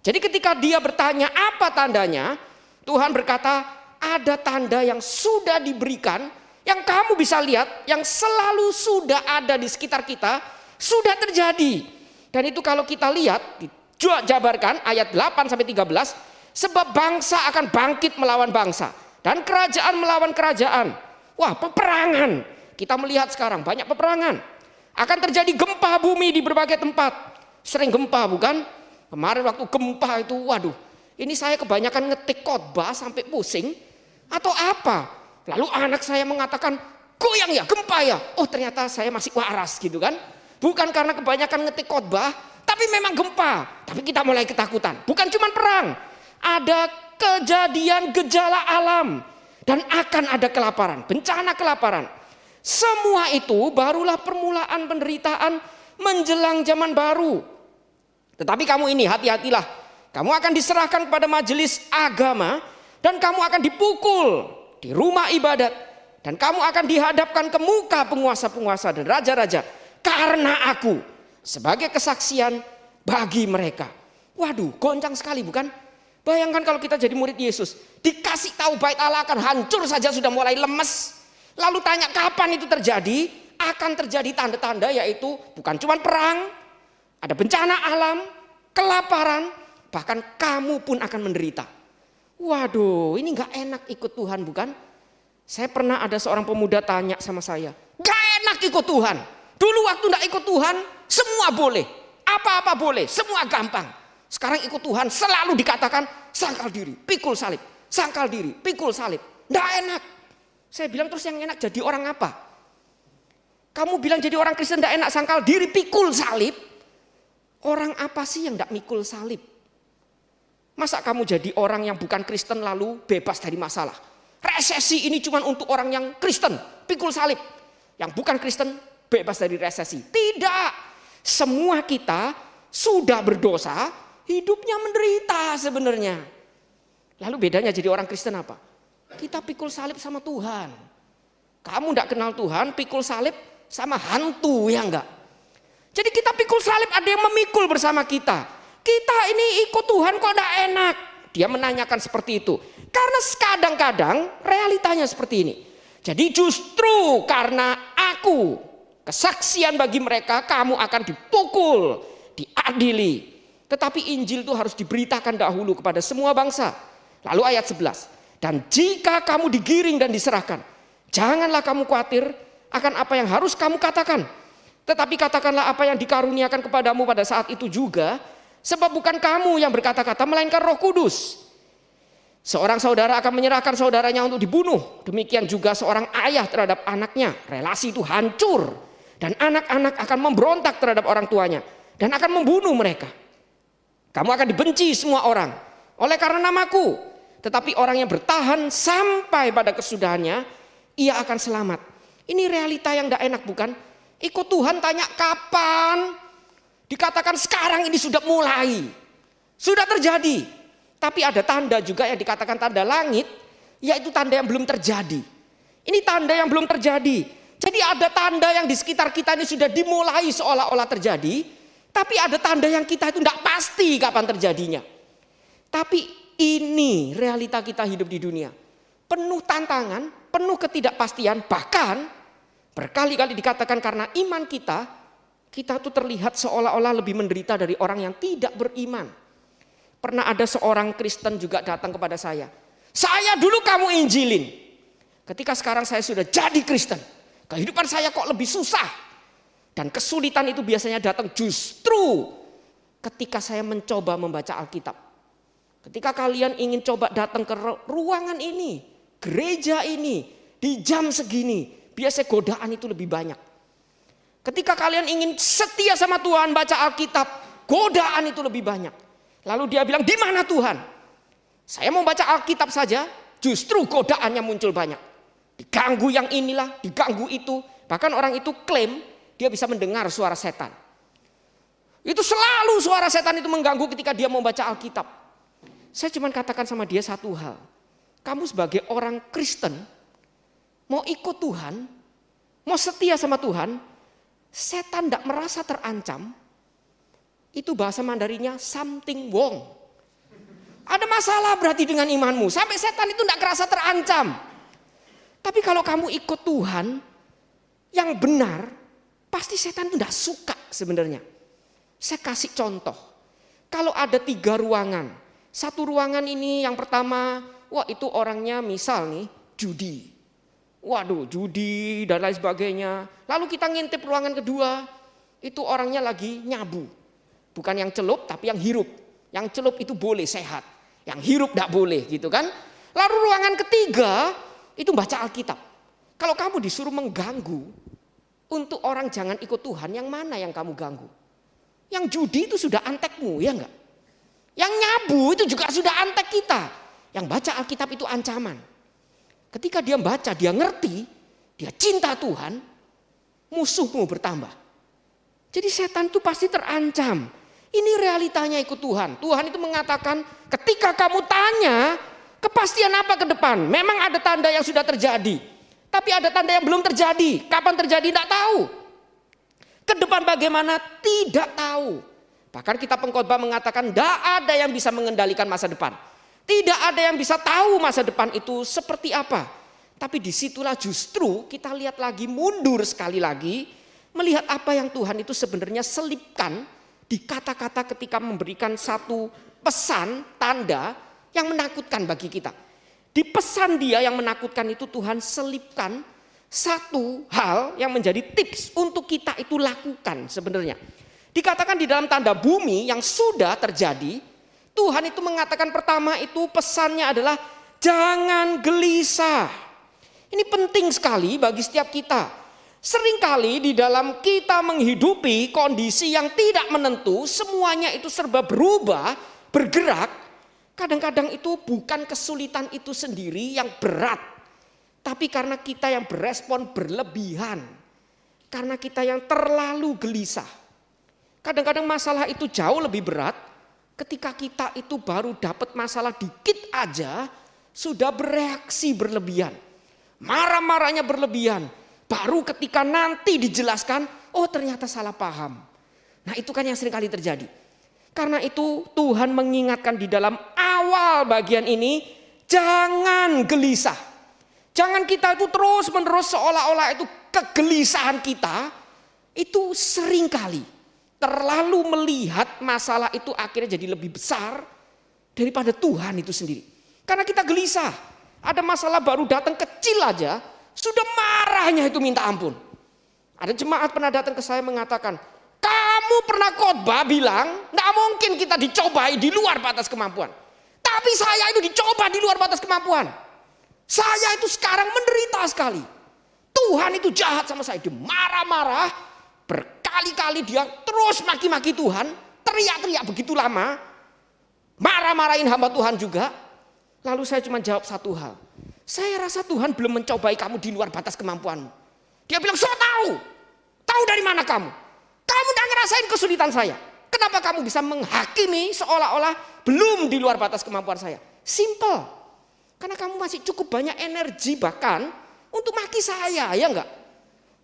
S4: Jadi ketika dia bertanya apa tandanya, Tuhan berkata ada tanda yang sudah diberikan, yang kamu bisa lihat, yang selalu sudah ada di sekitar kita, sudah terjadi. Dan itu kalau kita lihat, dijabarkan ayat 8 sampai 13, sebab bangsa akan bangkit melawan bangsa dan kerajaan melawan kerajaan. Wah, peperangan. Kita melihat sekarang banyak peperangan. Akan terjadi gempa bumi di berbagai tempat. Sering gempa bukan? Kemarin waktu gempa itu waduh, ini saya kebanyakan ngetik khotbah sampai pusing atau apa? Lalu anak saya mengatakan, "Goyang ya, gempa ya." Oh, ternyata saya masih waras gitu kan? Bukan karena kebanyakan ngetik khotbah, tapi memang gempa. Tapi kita mulai ketakutan. Bukan cuma perang. Ada kejadian gejala alam dan akan ada kelaparan, bencana kelaparan. Semua itu barulah permulaan penderitaan menjelang zaman baru. Tetapi kamu ini hati-hatilah. Kamu akan diserahkan kepada majelis agama dan kamu akan dipukul di rumah ibadat dan kamu akan dihadapkan ke muka penguasa-penguasa dan raja-raja karena aku sebagai kesaksian bagi mereka. Waduh, goncang sekali bukan? Bayangkan kalau kita jadi murid Yesus, dikasih tahu Bait Allah akan hancur saja sudah mulai lemes. Lalu tanya kapan itu terjadi? Akan terjadi tanda-tanda yaitu bukan cuma perang, ada bencana alam, kelaparan, bahkan kamu pun akan menderita. Waduh, ini gak enak ikut Tuhan bukan? Saya pernah ada seorang pemuda tanya sama saya, gak enak ikut Tuhan. Dulu waktu gak ikut Tuhan, semua boleh, apa-apa boleh, semua gampang. Sekarang ikut Tuhan selalu dikatakan sangkal diri, pikul salib, sangkal diri, pikul salib. Nggak enak. Saya bilang terus yang enak jadi orang apa? Kamu bilang jadi orang Kristen tidak enak, sangkal diri, pikul salib. Orang apa sih yang tidak mikul salib? Masa kamu jadi orang yang bukan Kristen lalu bebas dari masalah? Resesi ini cuma untuk orang yang Kristen, pikul salib. Yang bukan Kristen bebas dari resesi. Tidak. Semua kita sudah berdosa, hidupnya menderita sebenarnya. Lalu bedanya jadi orang Kristen apa? Kita pikul salib sama Tuhan. Kamu tidak kenal Tuhan, pikul salib sama hantu, ya enggak? Jadi kita pikul salib, ada yang memikul bersama kita. Kita ini ikut Tuhan kok tidak enak. Dia menanyakan seperti itu. Karena kadang-kadang realitanya seperti ini. Jadi justru karena aku kesaksian bagi mereka, kamu akan dipukul, diadili. Tetapi Injil itu harus diberitakan dahulu kepada semua bangsa. Lalu ayat 11. Dan jika kamu digiring dan diserahkan, janganlah kamu khawatir akan apa yang harus kamu katakan. Tetapi katakanlah apa yang dikaruniakan kepadamu pada saat itu juga. Sebab bukan kamu yang berkata-kata, melainkan Roh Kudus. Seorang saudara akan menyerahkan saudaranya untuk dibunuh. Demikian juga seorang ayah terhadap anaknya. Relasi itu hancur. Dan anak-anak akan memberontak terhadap orang tuanya. Dan akan membunuh mereka. Kamu akan dibenci semua orang oleh karena namaku. Tetapi orang yang bertahan sampai pada kesudahannya, ia akan selamat. Ini realita yang tidak enak, bukan? Ikut Tuhan tanya kapan? Dikatakan sekarang ini sudah mulai. Sudah terjadi. Tapi ada tanda juga yang dikatakan tanda langit, yaitu tanda yang belum terjadi. Ini tanda yang belum terjadi. Jadi ada tanda yang di sekitar kita ini sudah dimulai seolah-olah terjadi. Tapi ada tanda yang kita itu tidak pasti kapan terjadinya. Tapi ini realita kita hidup di dunia. Penuh tantangan, penuh ketidakpastian, bahkan berkali-kali dikatakan karena iman kita tuh terlihat seolah-olah lebih menderita dari orang yang tidak beriman. Pernah ada seorang Kristen juga datang kepada saya. Saya dulu kamu injilin. Ketika sekarang saya sudah jadi Kristen, kehidupan saya kok lebih susah. Dan kesulitan itu biasanya datang justru ketika saya mencoba membaca Alkitab. Ketika kalian ingin coba datang ke ruangan ini, gereja ini, di jam segini, biasanya godaan itu lebih banyak. Ketika kalian ingin setia sama Tuhan, baca Alkitab, godaan itu lebih banyak. Lalu dia bilang, di mana Tuhan? Saya mau baca Alkitab saja, justru godaannya muncul banyak. Diganggu yang inilah, diganggu itu. Bahkan orang itu klaim dia bisa mendengar suara setan. Itu selalu suara setan itu mengganggu ketika dia mau baca Alkitab. Saya cuma katakan sama dia satu hal. Kamu sebagai orang Kristen, mau ikut Tuhan, mau setia sama Tuhan, setan tidak merasa terancam. Itu bahasa Mandarinnya something wrong. Ada masalah berarti dengan imanmu. Sampai setan itu tidak merasa terancam. Tapi kalau kamu ikut Tuhan yang benar, pasti setan itu tidak suka sebenarnya. Saya kasih contoh. Kalau ada 3 ruangan. Satu ruangan ini yang pertama, wah itu orangnya misal nih judi. Waduh judi dan lain sebagainya. Lalu kita ngintip ruangan kedua, itu orangnya lagi nyabu. Bukan yang celup tapi yang hirup. Yang celup itu boleh sehat. Yang hirup tidak boleh gitu kan. Lalu ruangan ketiga itu baca Alkitab. Kalau kamu disuruh mengganggu untuk orang jangan ikut Tuhan, yang mana yang kamu ganggu? Yang judi itu sudah antekmu, ya enggak? Yang nyabu itu juga sudah antek kita. Yang baca Alkitab itu ancaman. Ketika dia baca, dia ngerti, dia cinta Tuhan, musuhmu bertambah. Jadi setan itu pasti terancam. Ini realitanya ikut Tuhan. Tuhan itu mengatakan ketika kamu tanya kepastian apa ke depan. Memang ada tanda yang sudah terjadi. Tapi ada tanda yang belum terjadi. Kapan terjadi tidak tahu. Ke depan bagaimana tidak tahu. Bahkan kitab Pengkhotbah mengatakan tidak ada yang bisa mengendalikan masa depan. Tidak ada yang bisa tahu masa depan itu seperti apa. Tapi disitulah justru kita lihat lagi mundur sekali lagi. Melihat apa yang Tuhan itu sebenarnya selipkan di kata-kata ketika memberikan satu pesan, tanda yang menakutkan bagi kita. Di pesan dia yang menakutkan itu Tuhan selipkan satu hal yang menjadi tips untuk kita itu lakukan sebenarnya. Dikatakan di dalam tanda bumi yang sudah terjadi, Tuhan itu mengatakan pertama itu pesannya adalah jangan gelisah. Ini penting sekali bagi setiap kita. Seringkali di dalam kita menghidupi kondisi yang tidak menentu, semuanya itu serba berubah, bergerak. Kadang-kadang itu bukan kesulitan itu sendiri yang berat, tapi karena kita yang berespon berlebihan, karena kita yang terlalu gelisah. Kadang-kadang masalah itu jauh lebih berat ketika kita itu baru dapat masalah dikit aja sudah bereaksi berlebihan, marah-marahnya berlebihan. Baru ketika nanti dijelaskan, oh ternyata salah paham. Nah itu kan yang sering kali terjadi. Karena itu Tuhan mengingatkan di dalam awal bagian ini, jangan gelisah. Jangan kita itu terus menerus seolah-olah itu kegelisahan kita, itu sering kali terlalu melihat masalah itu akhirnya jadi lebih besar daripada Tuhan itu sendiri. Karena kita gelisah, ada masalah baru datang kecil aja, sudah marahnya itu minta ampun. Ada jemaat pernah datang ke saya mengatakan, kamu pernah khotbah bilang gak mungkin kita dicobai di luar batas kemampuan. Tapi saya itu dicoba di luar batas kemampuan. Saya itu sekarang menderita sekali. Tuhan itu jahat sama saya. Dia marah-marah, berkali-kali dia terus maki-maki Tuhan, teriak-teriak begitu lama, marah-marahin hamba Tuhan juga. Lalu saya cuma jawab satu hal. Saya rasa Tuhan belum mencobai kamu di luar batas kemampuanmu. Dia bilang, so tahu. Tahu dari mana kamu? Kamu udah ngerasain kesulitan saya. Kenapa kamu bisa menghakimi seolah-olah belum di luar batas kemampuan saya? Simple. Karena kamu masih cukup banyak energi bahkan untuk maki saya, ya enggak?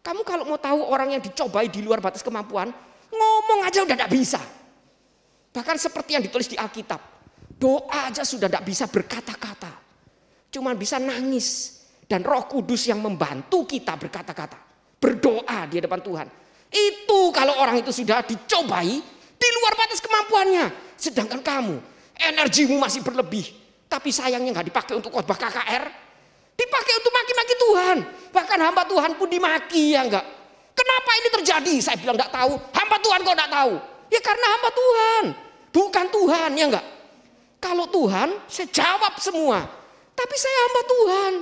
S4: Kamu kalau mau tahu orang yang dicobai di luar batas kemampuan, ngomong aja udah gak bisa. Bahkan seperti yang ditulis di Alkitab. Doa aja sudah gak bisa berkata-kata. Cuma bisa nangis. Dan Roh Kudus yang membantu kita berkata-kata. Berdoa di hadapan Tuhan. Itu kalau orang itu sudah dicobai di luar batas kemampuannya. Sedangkan kamu, energimu masih berlebih. Tapi sayangnya gak dipakai untuk khotbah KKR. Dipakai untuk maki-maki Tuhan. Bahkan hamba Tuhan pun dimaki, ya enggak. Kenapa ini terjadi? Saya bilang gak tahu. Hamba Tuhan kok gak tahu? Ya karena hamba Tuhan. Bukan Tuhan, ya enggak. Kalau Tuhan, saya jawab semua. Tapi saya hamba Tuhan.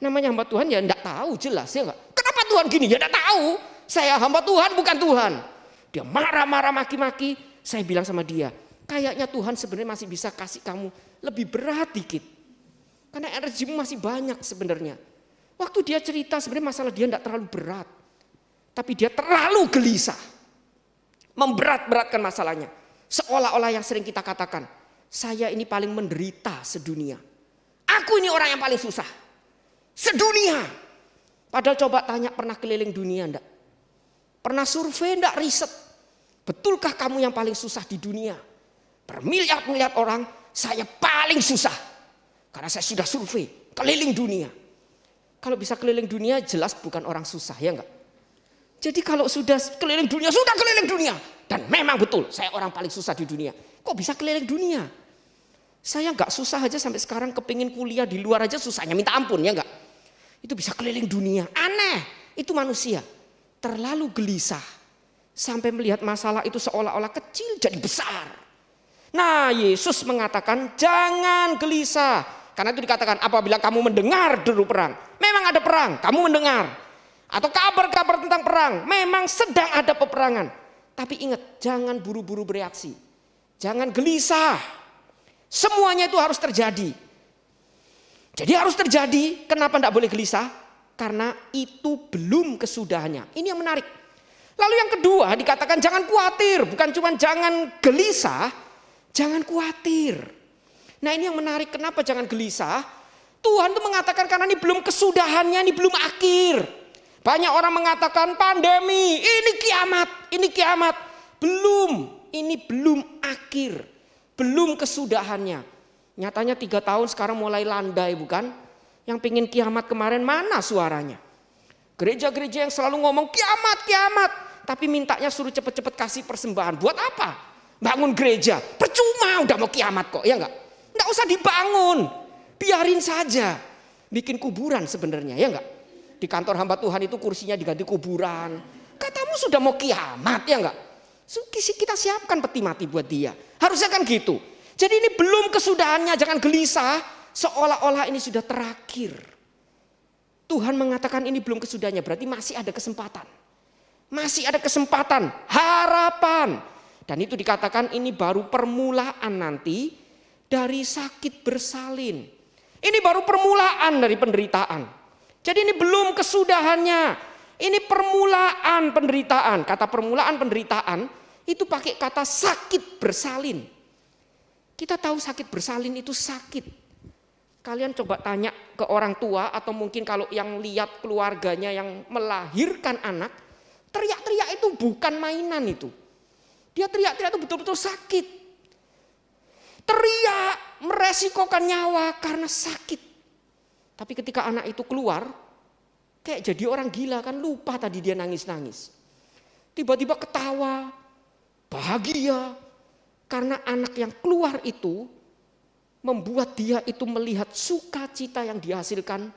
S4: Namanya hamba Tuhan ya enggak tahu, jelas ya enggak. Kenapa Tuhan gini? Ya enggak tahu. Saya hamba Tuhan, bukan Tuhan. Dia marah-marah maki-maki. Saya bilang sama dia, kayaknya Tuhan sebenarnya masih bisa kasih kamu lebih berat dikit. Karena energimu masih banyak sebenarnya. Waktu dia cerita sebenarnya masalah dia enggak terlalu berat. Tapi dia terlalu gelisah. Memberat-beratkan masalahnya. Seolah-olah yang sering kita katakan, saya ini paling menderita sedunia. Aku ini orang yang paling susah. Sedunia. Padahal coba tanya, pernah keliling dunia enggak? Pernah survei enggak, riset? Betulkah kamu yang paling susah di dunia? Bermiliar-miliar orang, saya paling susah. Karena saya sudah survei, keliling dunia. Kalau bisa keliling dunia jelas bukan orang susah, ya enggak? Jadi kalau sudah keliling dunia, sudah keliling dunia. Dan memang betul, saya orang paling susah di dunia. Kok bisa keliling dunia? Saya gak susah aja sampai sekarang kepingin kuliah di luar aja susahnya minta ampun, ya enggak? Itu bisa keliling dunia. Aneh, itu manusia. Terlalu gelisah. Sampai melihat masalah itu seolah-olah kecil jadi besar. Nah Yesus mengatakan jangan gelisah. Karena itu dikatakan apabila kamu mendengar deru perang. Memang ada perang, kamu mendengar. Atau kabar-kabar tentang perang. Memang sedang ada peperangan. Tapi ingat, jangan buru-buru bereaksi. Jangan gelisah. Semuanya itu harus terjadi. Jadi harus terjadi. Kenapa tidak boleh gelisah? Karena itu belum kesudahannya. Ini yang menarik. Lalu yang kedua dikatakan jangan khawatir. Bukan cuma jangan gelisah. Jangan khawatir. Nah ini yang menarik. Kenapa jangan gelisah? Tuhan itu mengatakan karena ini belum kesudahannya. Ini belum akhir. Banyak orang mengatakan pandemi. Ini kiamat. Ini kiamat. Belum. Ini belum akhir. Belum kesudahannya. Nyatanya 3 tahun sekarang mulai landai, bukan? Yang pingin kiamat kemarin mana suaranya? Gereja-gereja yang selalu ngomong kiamat, kiamat. Tapi mintanya suruh cepet-cepet kasih persembahan. Buat apa? Bangun gereja. Percuma udah mau kiamat kok, ya enggak? Enggak usah dibangun. Biarin saja. Bikin kuburan sebenarnya, ya enggak? Di kantor hamba Tuhan itu kursinya diganti kuburan. Katamu sudah mau kiamat, ya enggak? Kita siapkan peti mati buat dia. Harusnya kan gitu. Jadi ini belum kesudahannya, jangan gelisah. Seolah-olah ini sudah terakhir. Tuhan mengatakan ini belum kesudahannya, berarti masih ada kesempatan. Masih ada kesempatan, harapan. Dan itu dikatakan ini baru permulaan nanti dari sakit bersalin. Ini baru permulaan dari penderitaan. Jadi ini belum kesudahannya. Ini permulaan penderitaan. Kata permulaan penderitaan itu pakai kata sakit bersalin. Kita tahu sakit bersalin itu sakit. Kalian coba tanya ke orang tua atau mungkin kalau yang lihat keluarganya yang melahirkan anak, teriak-teriak itu bukan mainan itu. Dia teriak-teriak itu betul-betul sakit. Teriak, meresikokan nyawa karena sakit. Tapi ketika anak itu keluar, kayak jadi orang gila kan, lupa tadi dia nangis-nangis. Tiba-tiba ketawa, bahagia. Karena anak yang keluar itu membuat dia itu melihat sukacita yang dihasilkan.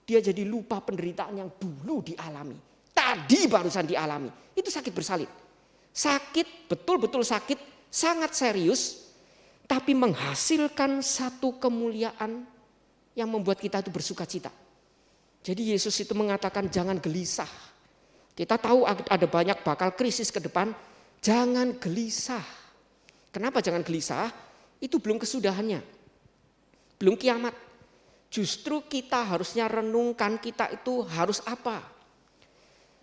S4: Dia jadi lupa penderitaan yang dulu dialami. Tadi barusan dialami. Itu sakit bersalin. Sakit, betul-betul sakit, sangat serius. Tapi menghasilkan satu kemuliaan yang membuat kita itu bersukacita. Jadi Yesus itu mengatakan jangan gelisah. Kita tahu ada banyak bakal krisis ke depan. Jangan gelisah. Kenapa jangan gelisah? Itu belum kesudahannya. Belum kiamat. Justru kita harusnya renungkan kita itu harus apa.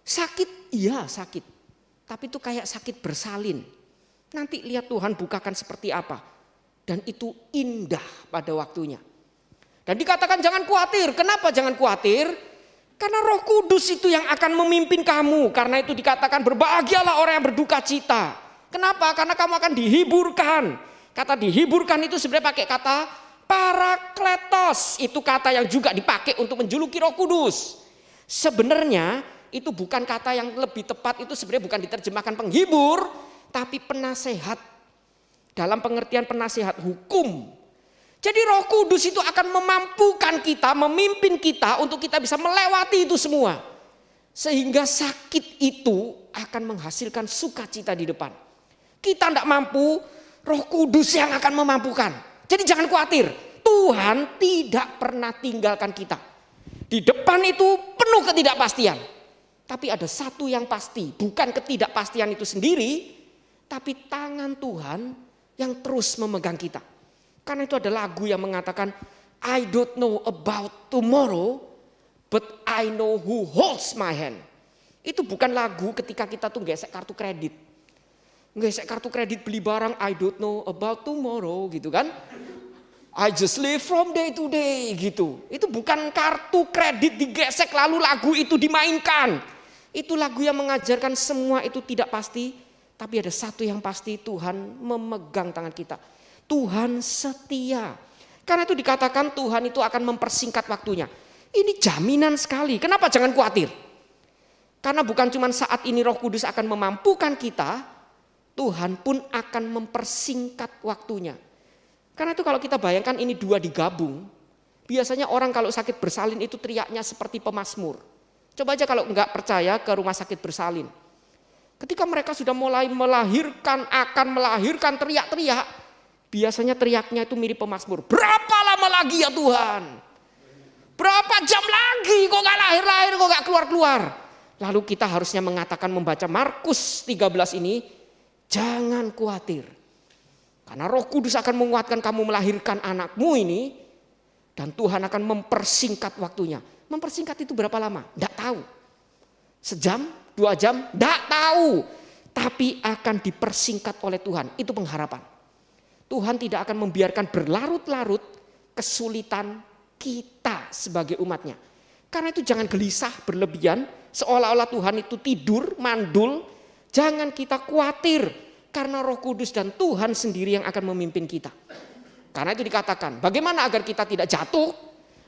S4: Sakit, iya sakit. Tapi itu kayak sakit bersalin. Nanti lihat Tuhan bukakan seperti apa. Dan itu indah pada waktunya. Dan dikatakan jangan khawatir. Kenapa jangan khawatir? Karena Roh Kudus itu yang akan memimpin kamu. Karena itu dikatakan berbahagialah orang yang berduka cita. Kenapa? Karena kamu akan dihiburkan. Kata dihiburkan itu sebenarnya pakai kata Parakletos, itu kata yang juga dipakai untuk menjuluki Roh Kudus. Sebenarnya itu bukan kata yang lebih tepat, itu sebenarnya bukan diterjemahkan penghibur, tapi penasehat. Dalam pengertian penasehat hukum. Jadi Roh Kudus itu akan memampukan kita, memimpin kita untuk kita bisa melewati itu semua. Sehingga sakit itu akan menghasilkan sukacita di depan. Kita tidak mampu, Roh Kudus yang akan memampukan. Jadi jangan khawatir, Tuhan tidak pernah tinggalkan kita. Di depan itu penuh ketidakpastian. Tapi ada satu yang pasti, bukan ketidakpastian itu sendiri, tapi tangan Tuhan yang terus memegang kita. Karena itu ada lagu yang mengatakan, I don't know about tomorrow, but I know who holds my hand. Itu bukan lagu ketika kita tuh gesek kartu kredit. Gesek kartu kredit beli barang, I don't know about tomorrow gitu kan. I just live from day to day gitu. Itu bukan kartu kredit digesek lalu lagu itu dimainkan. Itu lagu yang mengajarkan semua itu tidak pasti. Tapi ada satu yang pasti, Tuhan memegang tangan kita. Tuhan setia. Karena itu dikatakan Tuhan itu akan mempersingkat waktunya. Ini jaminan sekali. Kenapa jangan khawatir? Karena bukan cuma saat ini Roh Kudus akan memampukan kita, Tuhan pun akan mempersingkat waktunya. Karena itu kalau kita bayangkan ini dua digabung, biasanya orang kalau sakit bersalin itu teriaknya seperti pemazmur. Coba aja kalau enggak percaya ke rumah sakit bersalin. Ketika mereka sudah mulai melahirkan, akan melahirkan teriak-teriak, biasanya teriaknya itu mirip pemazmur. Berapa lama lagi ya Tuhan? Berapa jam lagi kok gak lahir-lahir, kok gak keluar-keluar? Lalu kita harusnya mengatakan membaca Markus 13 ini, jangan khawatir. Karena Roh Kudus akan menguatkan kamu melahirkan anakmu ini. Dan Tuhan akan mempersingkat waktunya. Mempersingkat itu berapa lama? Tidak tahu. Sejam, 2 jam? Tidak tahu. Tapi akan dipersingkat oleh Tuhan. Itu pengharapan. Tuhan tidak akan membiarkan berlarut-larut kesulitan kita sebagai umatnya. Karena itu jangan gelisah berlebihan. Seolah-olah Tuhan itu tidur, mandul. Jangan kita khawatir. Karena Roh Kudus dan Tuhan sendiri yang akan memimpin kita. Karena itu dikatakan, bagaimana agar kita tidak jatuh?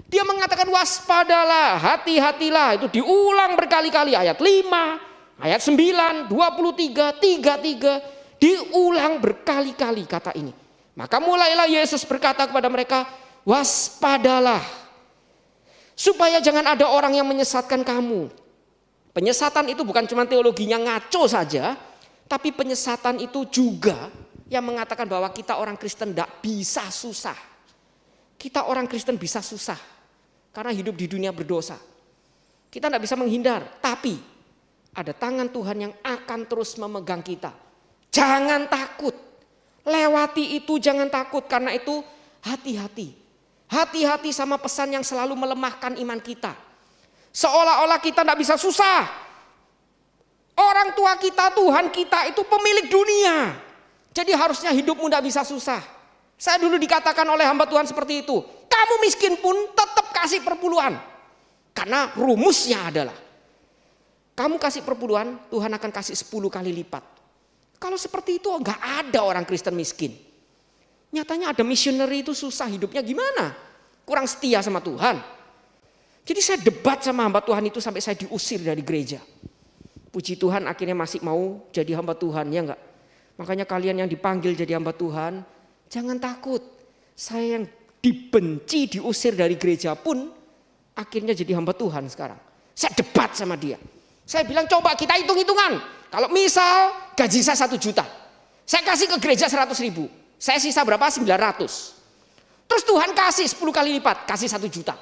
S4: Dia mengatakan waspadalah, hati-hatilah. Itu diulang berkali-kali, ayat 5, ayat 9, 23, 33. Diulang berkali-kali kata ini. Maka mulailah Yesus berkata kepada mereka, waspadalah. Supaya jangan ada orang yang menyesatkan kamu. Penyesatan itu bukan cuma teologinya ngaco saja, tapi penyesatan itu juga yang mengatakan bahwa kita orang Kristen tidak bisa susah. Kita orang Kristen bisa susah karena hidup di dunia berdosa. Kita tidak bisa menghindar, tapi ada tangan Tuhan yang akan terus memegang kita. Jangan takut, lewati itu jangan takut, karena itu hati-hati. Hati-hati sama pesan yang selalu melemahkan iman kita. Seolah-olah kita tidak bisa susah. Orang tua kita, Tuhan kita itu pemilik dunia. Jadi harusnya hidupmu tidak bisa susah. Saya dulu dikatakan oleh hamba Tuhan seperti itu. Kamu miskin pun tetap kasih perpuluhan. Karena rumusnya adalah kamu kasih perpuluhan, Tuhan akan kasih 10 kali lipat. Kalau seperti itu enggak ada orang Kristen miskin. Nyatanya ada missionary itu susah hidupnya gimana? Kurang setia sama Tuhan. Jadi saya debat sama hamba Tuhan itu sampai saya diusir dari gereja. Puji Tuhan akhirnya masih mau jadi hamba Tuhan, ya enggak? Makanya kalian yang dipanggil jadi hamba Tuhan, jangan takut. Saya yang dibenci, diusir dari gereja pun akhirnya jadi hamba Tuhan sekarang. Saya debat sama dia. Saya bilang coba kita hitung-hitungan. Kalau misal gaji saya 1 juta. Saya kasih ke gereja 100 ribu. Saya sisa berapa? 900. Terus Tuhan kasih 10 kali lipat. Kasih 1 juta.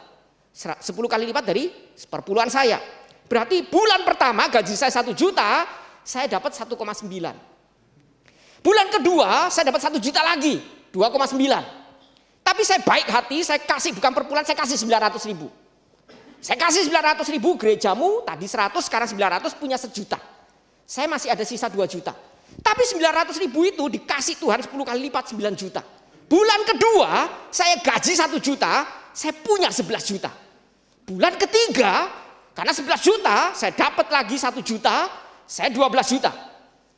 S4: 10 kali lipat dari perpuluhan saya. Berarti bulan pertama gaji saya 1 juta. Saya dapat 1,9. Bulan kedua saya dapat 1 juta lagi. 2,9. Tapi saya baik hati. Saya kasih bukan perpuluhan. Saya kasih 900 ribu. Saya kasih 900 ribu, gerejamu tadi 100, sekarang 900 punya 1 juta. Saya masih ada sisa 2 juta. Tapi 900 ribu itu dikasih Tuhan 10 kali lipat 9 juta. Bulan kedua saya gaji 1 juta, saya punya 11 juta. Bulan ketiga karena 11 juta saya dapat lagi 1 juta, saya 12 juta.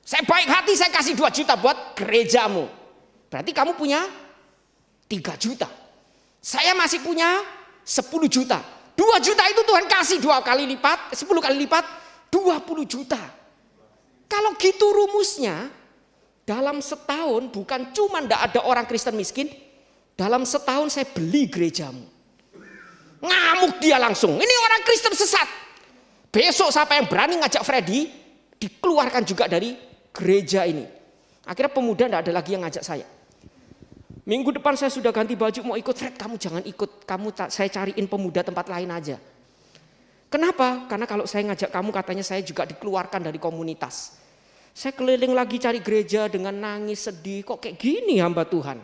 S4: Saya baik hati saya kasih 2 juta buat gerejamu. Berarti kamu punya 3 juta. Saya masih punya 10 juta. 2 juta itu Tuhan kasih 2 kali lipat, 10 kali lipat, 20 juta. Kalau gitu rumusnya, dalam setahun bukan cuma tidak ada orang Kristen miskin, dalam setahun saya beli gerejamu. Ngamuk dia langsung, ini orang Kristen sesat. Besok siapa yang berani ngajak Freddy, dikeluarkan juga dari gereja ini. Akhirnya pemuda tidak ada lagi yang ngajak saya. Minggu depan saya sudah ganti baju mau ikut. Fred, kamu jangan ikut, saya cariin pemuda tempat lain aja. Kenapa? Karena kalau saya ngajak kamu katanya saya juga dikeluarkan dari komunitas. Saya keliling lagi cari gereja dengan nangis sedih. Kok kayak gini hamba Tuhan?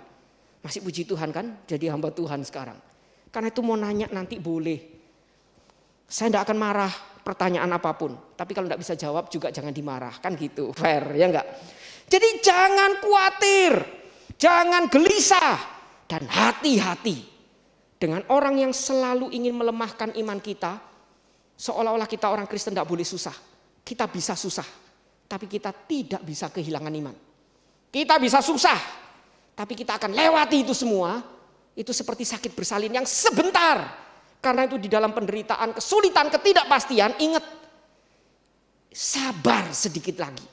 S4: Masih puji Tuhan kan jadi hamba Tuhan sekarang. Karena itu mau nanya nanti boleh. Saya tidak akan marah pertanyaan apapun. Tapi kalau tidak bisa jawab juga jangan dimarah. Kan gitu, fair ya enggak? Jadi jangan khawatir. Jangan gelisah dan hati-hati dengan orang yang selalu ingin melemahkan iman kita. Seolah-olah kita orang Kristen tidak boleh susah. Kita bisa susah, tapi kita tidak bisa kehilangan iman. Kita bisa susah, tapi kita akan lewati itu semua. Itu seperti sakit bersalin yang sebentar. Karena itu di dalam penderitaan, kesulitan, ketidakpastian, ingat, sabar sedikit lagi.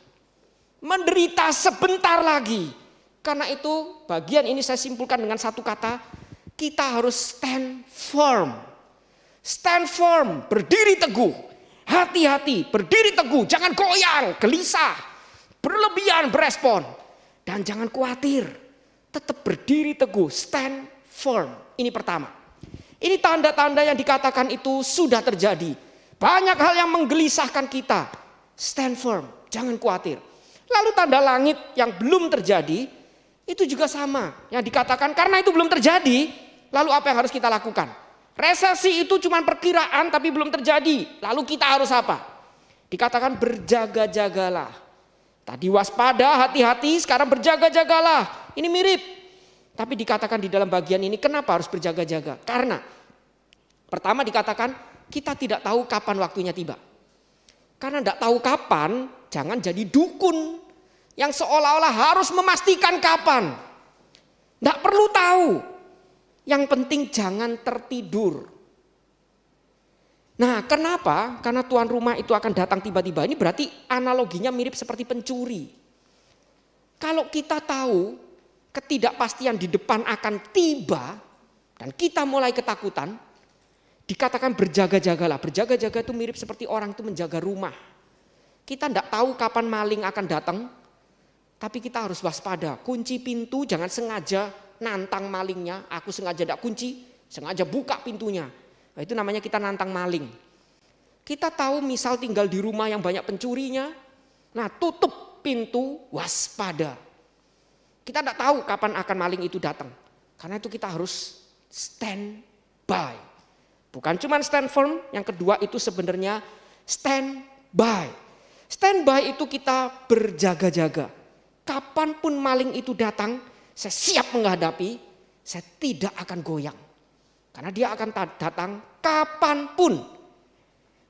S4: Menderita sebentar lagi. Karena itu bagian ini saya simpulkan dengan satu kata, kita harus stand firm. Stand firm, berdiri teguh. Hati-hati, berdiri teguh, jangan goyang, gelisah, berlebihan berespon. Dan jangan khawatir, tetap berdiri teguh, stand firm. Ini pertama. Ini tanda-tanda yang dikatakan itu sudah terjadi. Banyak hal yang menggelisahkan kita. Stand firm, jangan khawatir. Lalu tanda langit yang belum terjadi, itu juga sama. Yang dikatakan karena itu belum terjadi, lalu apa yang harus kita lakukan? Resesi itu cuma perkiraan tapi belum terjadi. Lalu kita harus apa? Dikatakan berjaga-jagalah. Tadi waspada, hati-hati, sekarang berjaga-jagalah. Ini mirip. Tapi dikatakan di dalam bagian ini kenapa harus berjaga-jaga? Karena pertama dikatakan kita tidak tahu kapan waktunya tiba. Karena tidak tahu kapan, jangan jadi dukun. Yang seolah-olah harus memastikan kapan. Tidak perlu tahu. Yang penting jangan tertidur. Nah kenapa? Karena tuan rumah itu akan datang tiba-tiba. Ini berarti analoginya mirip seperti pencuri. Kalau kita tahu ketidakpastian di depan akan tiba. Dan kita mulai ketakutan. Dikatakan berjaga-jagalah. Berjaga-jaga itu mirip seperti orang itu menjaga rumah. Kita tidak tahu kapan maling akan datang. Tapi kita harus waspada, kunci pintu jangan sengaja nantang malingnya. Aku sengaja tidak kunci, sengaja buka pintunya. Nah, itu namanya kita nantang maling. Kita tahu misal tinggal di rumah yang banyak pencurinya, nah tutup pintu, waspada. Kita tidak tahu kapan akan maling itu datang. Karena itu kita harus stand by. Bukan cuma stand firm, yang kedua itu sebenarnya stand by. Stand by itu kita berjaga-jaga. Kapanpun maling itu datang, saya siap menghadapi, saya tidak akan goyang. Karena dia akan datang kapanpun.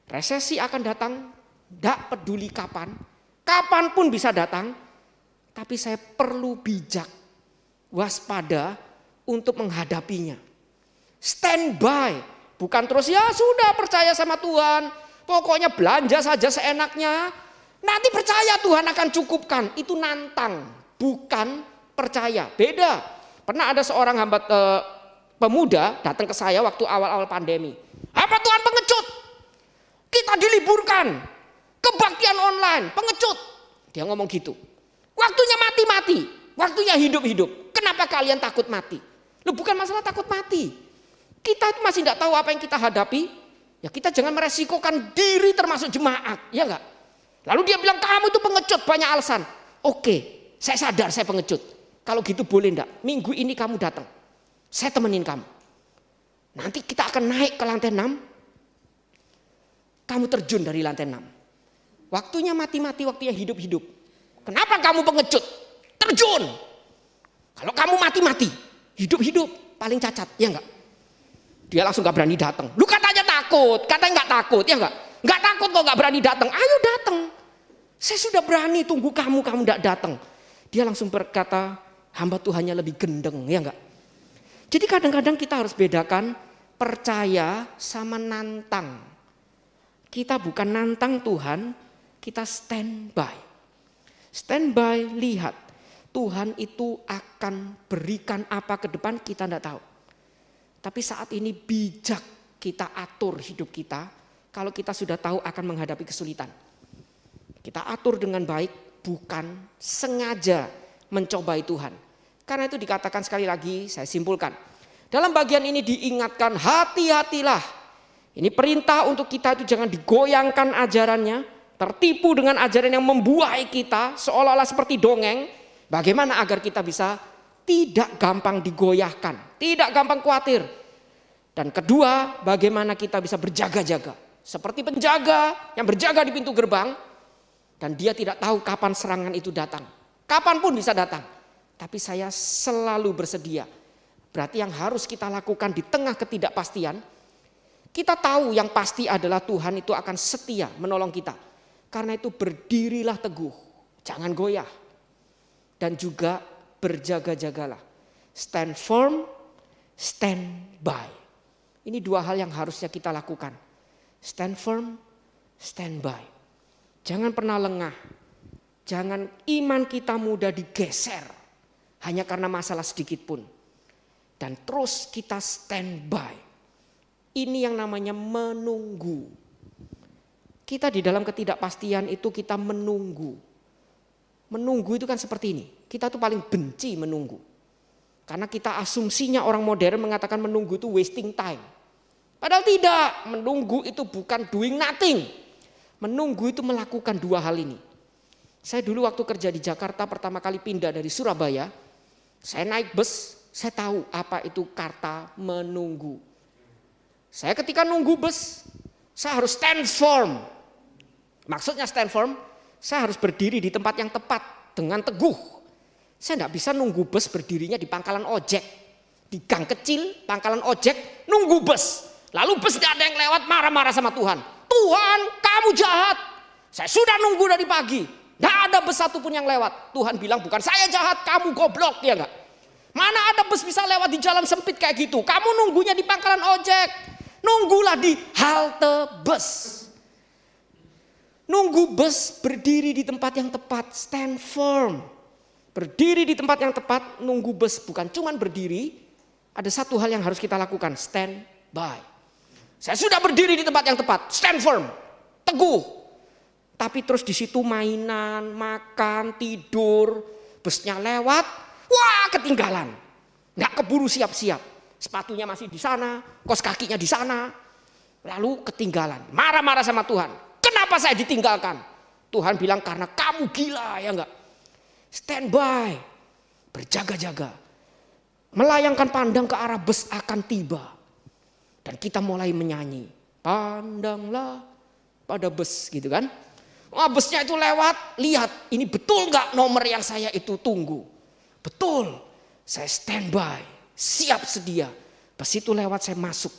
S4: Resesi akan datang, tidak peduli kapan. Kapanpun bisa datang, tapi saya perlu bijak, waspada untuk menghadapinya. Stand by, bukan terus ya sudah percaya sama Tuhan, pokoknya belanja saja seenaknya, nanti percaya Tuhan akan cukupkan. Itu nantang, bukan percaya. Beda. Pernah ada seorang pemuda datang ke saya waktu awal-awal pandemi. Apa Tuhan pengecut? Kita diliburkan, kebaktian online, pengecut. Dia ngomong gitu. Waktunya mati-mati, waktunya hidup-hidup. Kenapa kalian takut mati? Loh, bukan masalah takut mati. Kita itu masih tidak tahu apa yang kita hadapi. Ya kita jangan meresikokan diri termasuk jemaat, ya enggak? Lalu dia bilang kamu itu pengecut, banyak alasan. Oke, saya sadar saya pengecut. Kalau gitu boleh enggak? Minggu ini kamu datang, saya temenin kamu. Nanti kita akan naik ke lantai 6. Kamu terjun dari lantai 6. Waktunya mati-mati, waktunya hidup-hidup. Kenapa kamu pengecut? Terjun. Kalau kamu mati-mati, hidup-hidup, paling cacat, ya enggak? Dia langsung gak berani datang. Lu katanya takut, katanya gak takut, ya enggak? Gak takut kok gak berani datang. Ayo datang. Saya sudah berani tunggu kamu gak datang. Dia langsung berkata, hamba Tuhannya lebih gendeng, ya enggak? Jadi kadang-kadang kita harus bedakan percaya sama nantang. Kita bukan nantang Tuhan, kita stand by. Stand by, lihat. Tuhan itu akan berikan apa ke depan kita tidak tahu. Tapi saat ini bijak kita atur hidup kita. Kalau kita sudah tahu akan menghadapi kesulitan. Kita atur dengan baik, bukan sengaja mencobai Tuhan. Karena itu dikatakan sekali lagi, saya simpulkan. Dalam bagian ini diingatkan, hati-hatilah. Ini perintah untuk kita itu jangan digoyangkan ajarannya, tertipu dengan ajaran yang membuai kita seolah-olah seperti dongeng. Bagaimana agar kita bisa tidak gampang digoyahkan, tidak gampang khawatir. Dan kedua, bagaimana kita bisa berjaga-jaga. Seperti penjaga yang berjaga di pintu gerbang dan dia tidak tahu kapan serangan itu datang. Kapanpun bisa datang. Tapi saya selalu bersedia. Berarti yang harus kita lakukan di tengah ketidakpastian, kita tahu yang pasti adalah Tuhan itu akan setia menolong kita. Karena itu berdirilah teguh, jangan goyah. Dan juga berjaga-jagalah. Stand firm, stand by. Ini dua hal yang harusnya kita lakukan. Stand firm, stand by. Jangan pernah lengah. Jangan iman kita mudah digeser. Hanya karena masalah sedikit pun. Dan terus kita stand by. Ini yang namanya menunggu. Kita di dalam ketidakpastian itu kita menunggu. Menunggu itu kan seperti ini. Kita tuh paling benci menunggu. Karena kita asumsinya orang modern mengatakan menunggu itu wasting time. Padahal tidak. Menunggu itu bukan doing nothing. Menunggu itu melakukan dua hal ini. Saya dulu waktu kerja di Jakarta pertama kali pindah dari Surabaya. Saya naik bus. Saya tahu apa itu kata menunggu. Saya ketika nunggu bus, saya harus stand firm. Maksudnya stand firm, saya harus berdiri di tempat yang tepat dengan teguh. Saya tidak bisa nunggu bus berdirinya di pangkalan ojek. Di gang kecil, pangkalan ojek, nunggu bus. Lalu bus tidak ada yang lewat, marah-marah sama Tuhan. Tuhan, kamu jahat. Saya sudah nunggu dari pagi. Tidak ada bus satupun yang lewat. Tuhan bilang bukan saya jahat, kamu goblok, ya enggak? Mana ada bus bisa lewat di jalan sempit kayak gitu. Kamu nunggunya di pangkalan ojek. Nunggulah di halte bus. Nunggu bus berdiri di tempat yang tepat, stand firm. Berdiri di tempat yang tepat, nunggu bus bukan cuman berdiri. Ada satu hal yang harus kita lakukan, stand by. Saya sudah berdiri di tempat yang tepat, stand firm, teguh. Tapi terus di situ mainan, makan, tidur, busnya lewat, wah ketinggalan. Nggak keburu siap-siap. Sepatunya masih di sana, kos kakinya di sana. Lalu ketinggalan, marah-marah sama Tuhan. Kenapa saya ditinggalkan? Tuhan bilang karena kamu gila, ya enggak? Standby, berjaga-jaga. Melayangkan pandang ke arah bus akan tiba. Dan kita mulai menyanyi. Pandanglah pada bus, gitu kan. Wah, busnya itu lewat, lihat ini betul nggak nomor yang saya itu tunggu. Betul, saya standby, siap sedia. Bus itu lewat, saya masuk.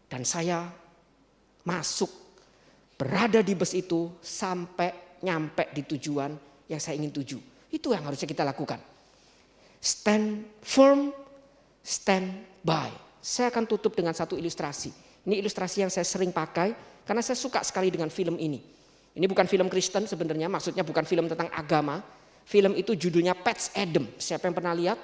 S4: Dan saya masuk, berada di bus itu sampai nyampe di tujuan yang saya ingin tuju. Itu yang harusnya kita lakukan. Stand firm, stand by. Saya akan tutup dengan satu ilustrasi. Ini ilustrasi yang saya sering pakai karena saya suka sekali dengan film ini. Ini bukan film Kristen sebenarnya, maksudnya bukan film tentang agama. Film itu judulnya Patch Adams. Siapa yang pernah lihat?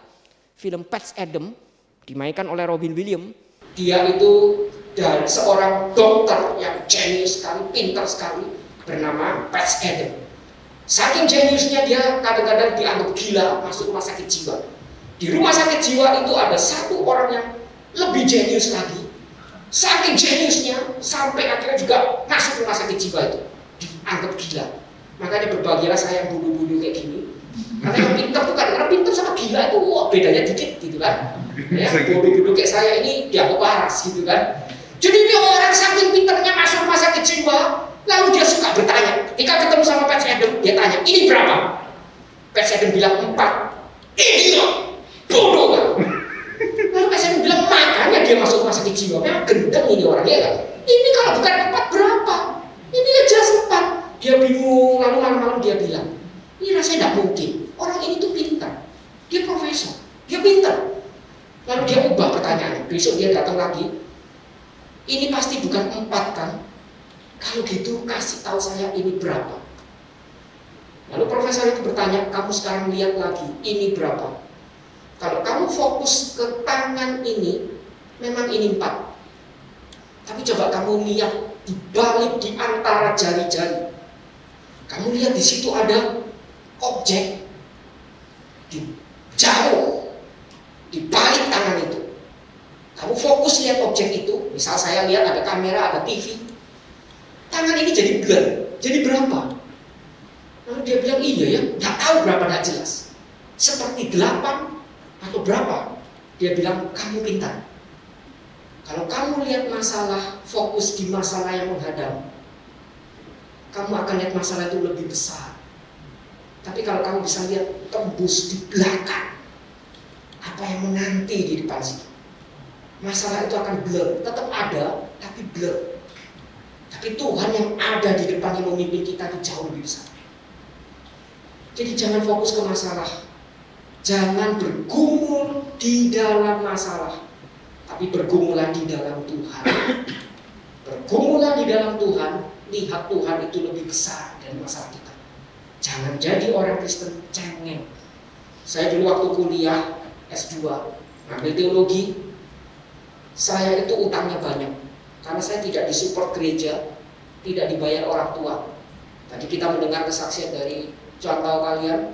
S4: Film Patch Adams dimainkan oleh Robin Williams. Dia itu dari seorang dokter yang jenius sekali, pintar sekali, bernama Patch Adams. Saking jeniusnya dia kadang-kadang dianggap gila masuk rumah sakit jiwa. Di rumah sakit jiwa itu ada satu orang yang lebih jenius lagi. Saking jeniusnya sampai akhirnya juga masuk rumah sakit jiwa itu. Dianggap gila. Makanya berbahagialah saya yang bodoh-bodoh kayak gini. Karena yang pintar tuh kadang-kadang pintar sama gila itu bedanya dikit gitu kan. Ya, bodoh-bodoh kayak saya ini dianggap waras gitu kan. Jadi dia orang saking pintarnya masuk rumah sakit jiwa, lalu dia suka bertanya. Ketika ketemu sama Patch Adams, dia tanya, ini berapa? Patch Adams bilang 4. Gila, bodoh kan? Lalu Patch Adams bilang, makanya dia masuk rumah sakit jiwa. Memang gendeng ini orangnya kan? Ini kalau bukan 4 berapa? Ini aja 4. Dia bingung, lalu malam-malam dia bilang, ini rasanya tidak mungkin. Orang ini tuh pintar. Dia profesor, dia pintar. Lalu dia ubah pertanyaannya. Besok dia datang lagi. Ini pasti bukan 4 kan? Kalau gitu kasih tahu saya ini berapa. Lalu profesor itu bertanya, kamu sekarang lihat lagi, ini berapa? Kalau kamu fokus ke tangan ini, memang ini 4. Tapi coba kamu lihat di balik di antara jari-jari. Kamu lihat di situ ada objek di jauh di balik tangan itu. Kamu fokus lihat objek itu. Misal saya lihat ada kamera, ada TV. Tangan ini jadi blur. Jadi berapa? Lalu dia bilang iya ya, nggak tahu berapa, nggak jelas. Seperti 8 atau berapa? Dia bilang kamu pintar. Kalau kamu lihat masalah, fokus di masalah yang menghadap, kamu akan lihat masalah itu lebih besar. Tapi kalau kamu bisa lihat tembus di belakang, apa yang menanti di depan situ, masalah itu akan blur. Tetap ada, tapi blur. Tapi Tuhan yang ada di depan yang memimpin kita itu jauh lebih besar. Jadi jangan fokus ke masalah. Jangan bergumul di dalam masalah. Tapi bergumullah di dalam Tuhan. Bergumullah di dalam Tuhan. Lihat Tuhan itu lebih besar dari masalah kita. Jangan jadi orang Kristen cengeng. Saya dulu waktu kuliah S2 ngambil teologi, saya itu utangnya banyak karena saya tidak disupport gereja, tidak dibayar orang tua. Tadi kita mendengar kesaksian dari contoh kalian.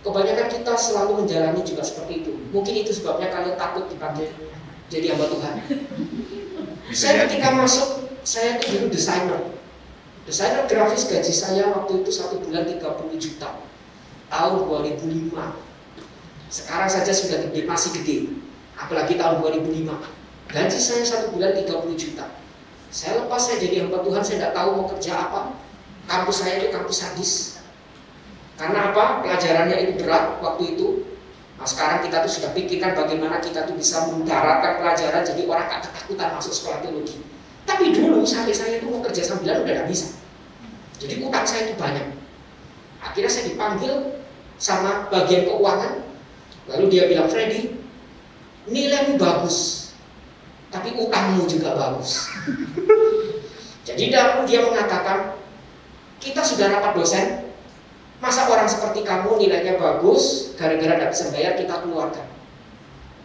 S4: Kebanyakan kita selalu menjalani juga seperti itu. Mungkin itu sebabnya kalian takut dipanggil jadi hamba Tuhan. Saya ketika masuk, saya itu dulu desainer grafis, gaji saya waktu itu 1 bulan 30 juta tahun 2005. Sekarang saja sudah gede, masih gede, apalagi tahun 2005. Gaji saya 1 bulan 30 juta. Saya lepas, saya jadi hamba Tuhan, saya tidak tahu mau kerja apa. Kampus saya itu kampus sadis. Karena apa? Pelajarannya itu berat waktu itu. Nah, sekarang kita tuh sudah pikirkan bagaimana kita tuh bisa mendaratkan pelajaran jadi orang gak ketakutan masuk sekolah teologi. Tapi dulu sampai saya itu mau kerja sambilan udah gak bisa. Jadi utang saya itu banyak. Akhirnya saya dipanggil sama bagian keuangan. Lalu dia bilang, Freddy, nilaimu bagus, tapi utangmu juga bagus. Jadi dia mengatakan, kita sudah rapat dosen, masa orang seperti kamu nilainya bagus, gara-gara tidak bisa bayar kita keluarkan.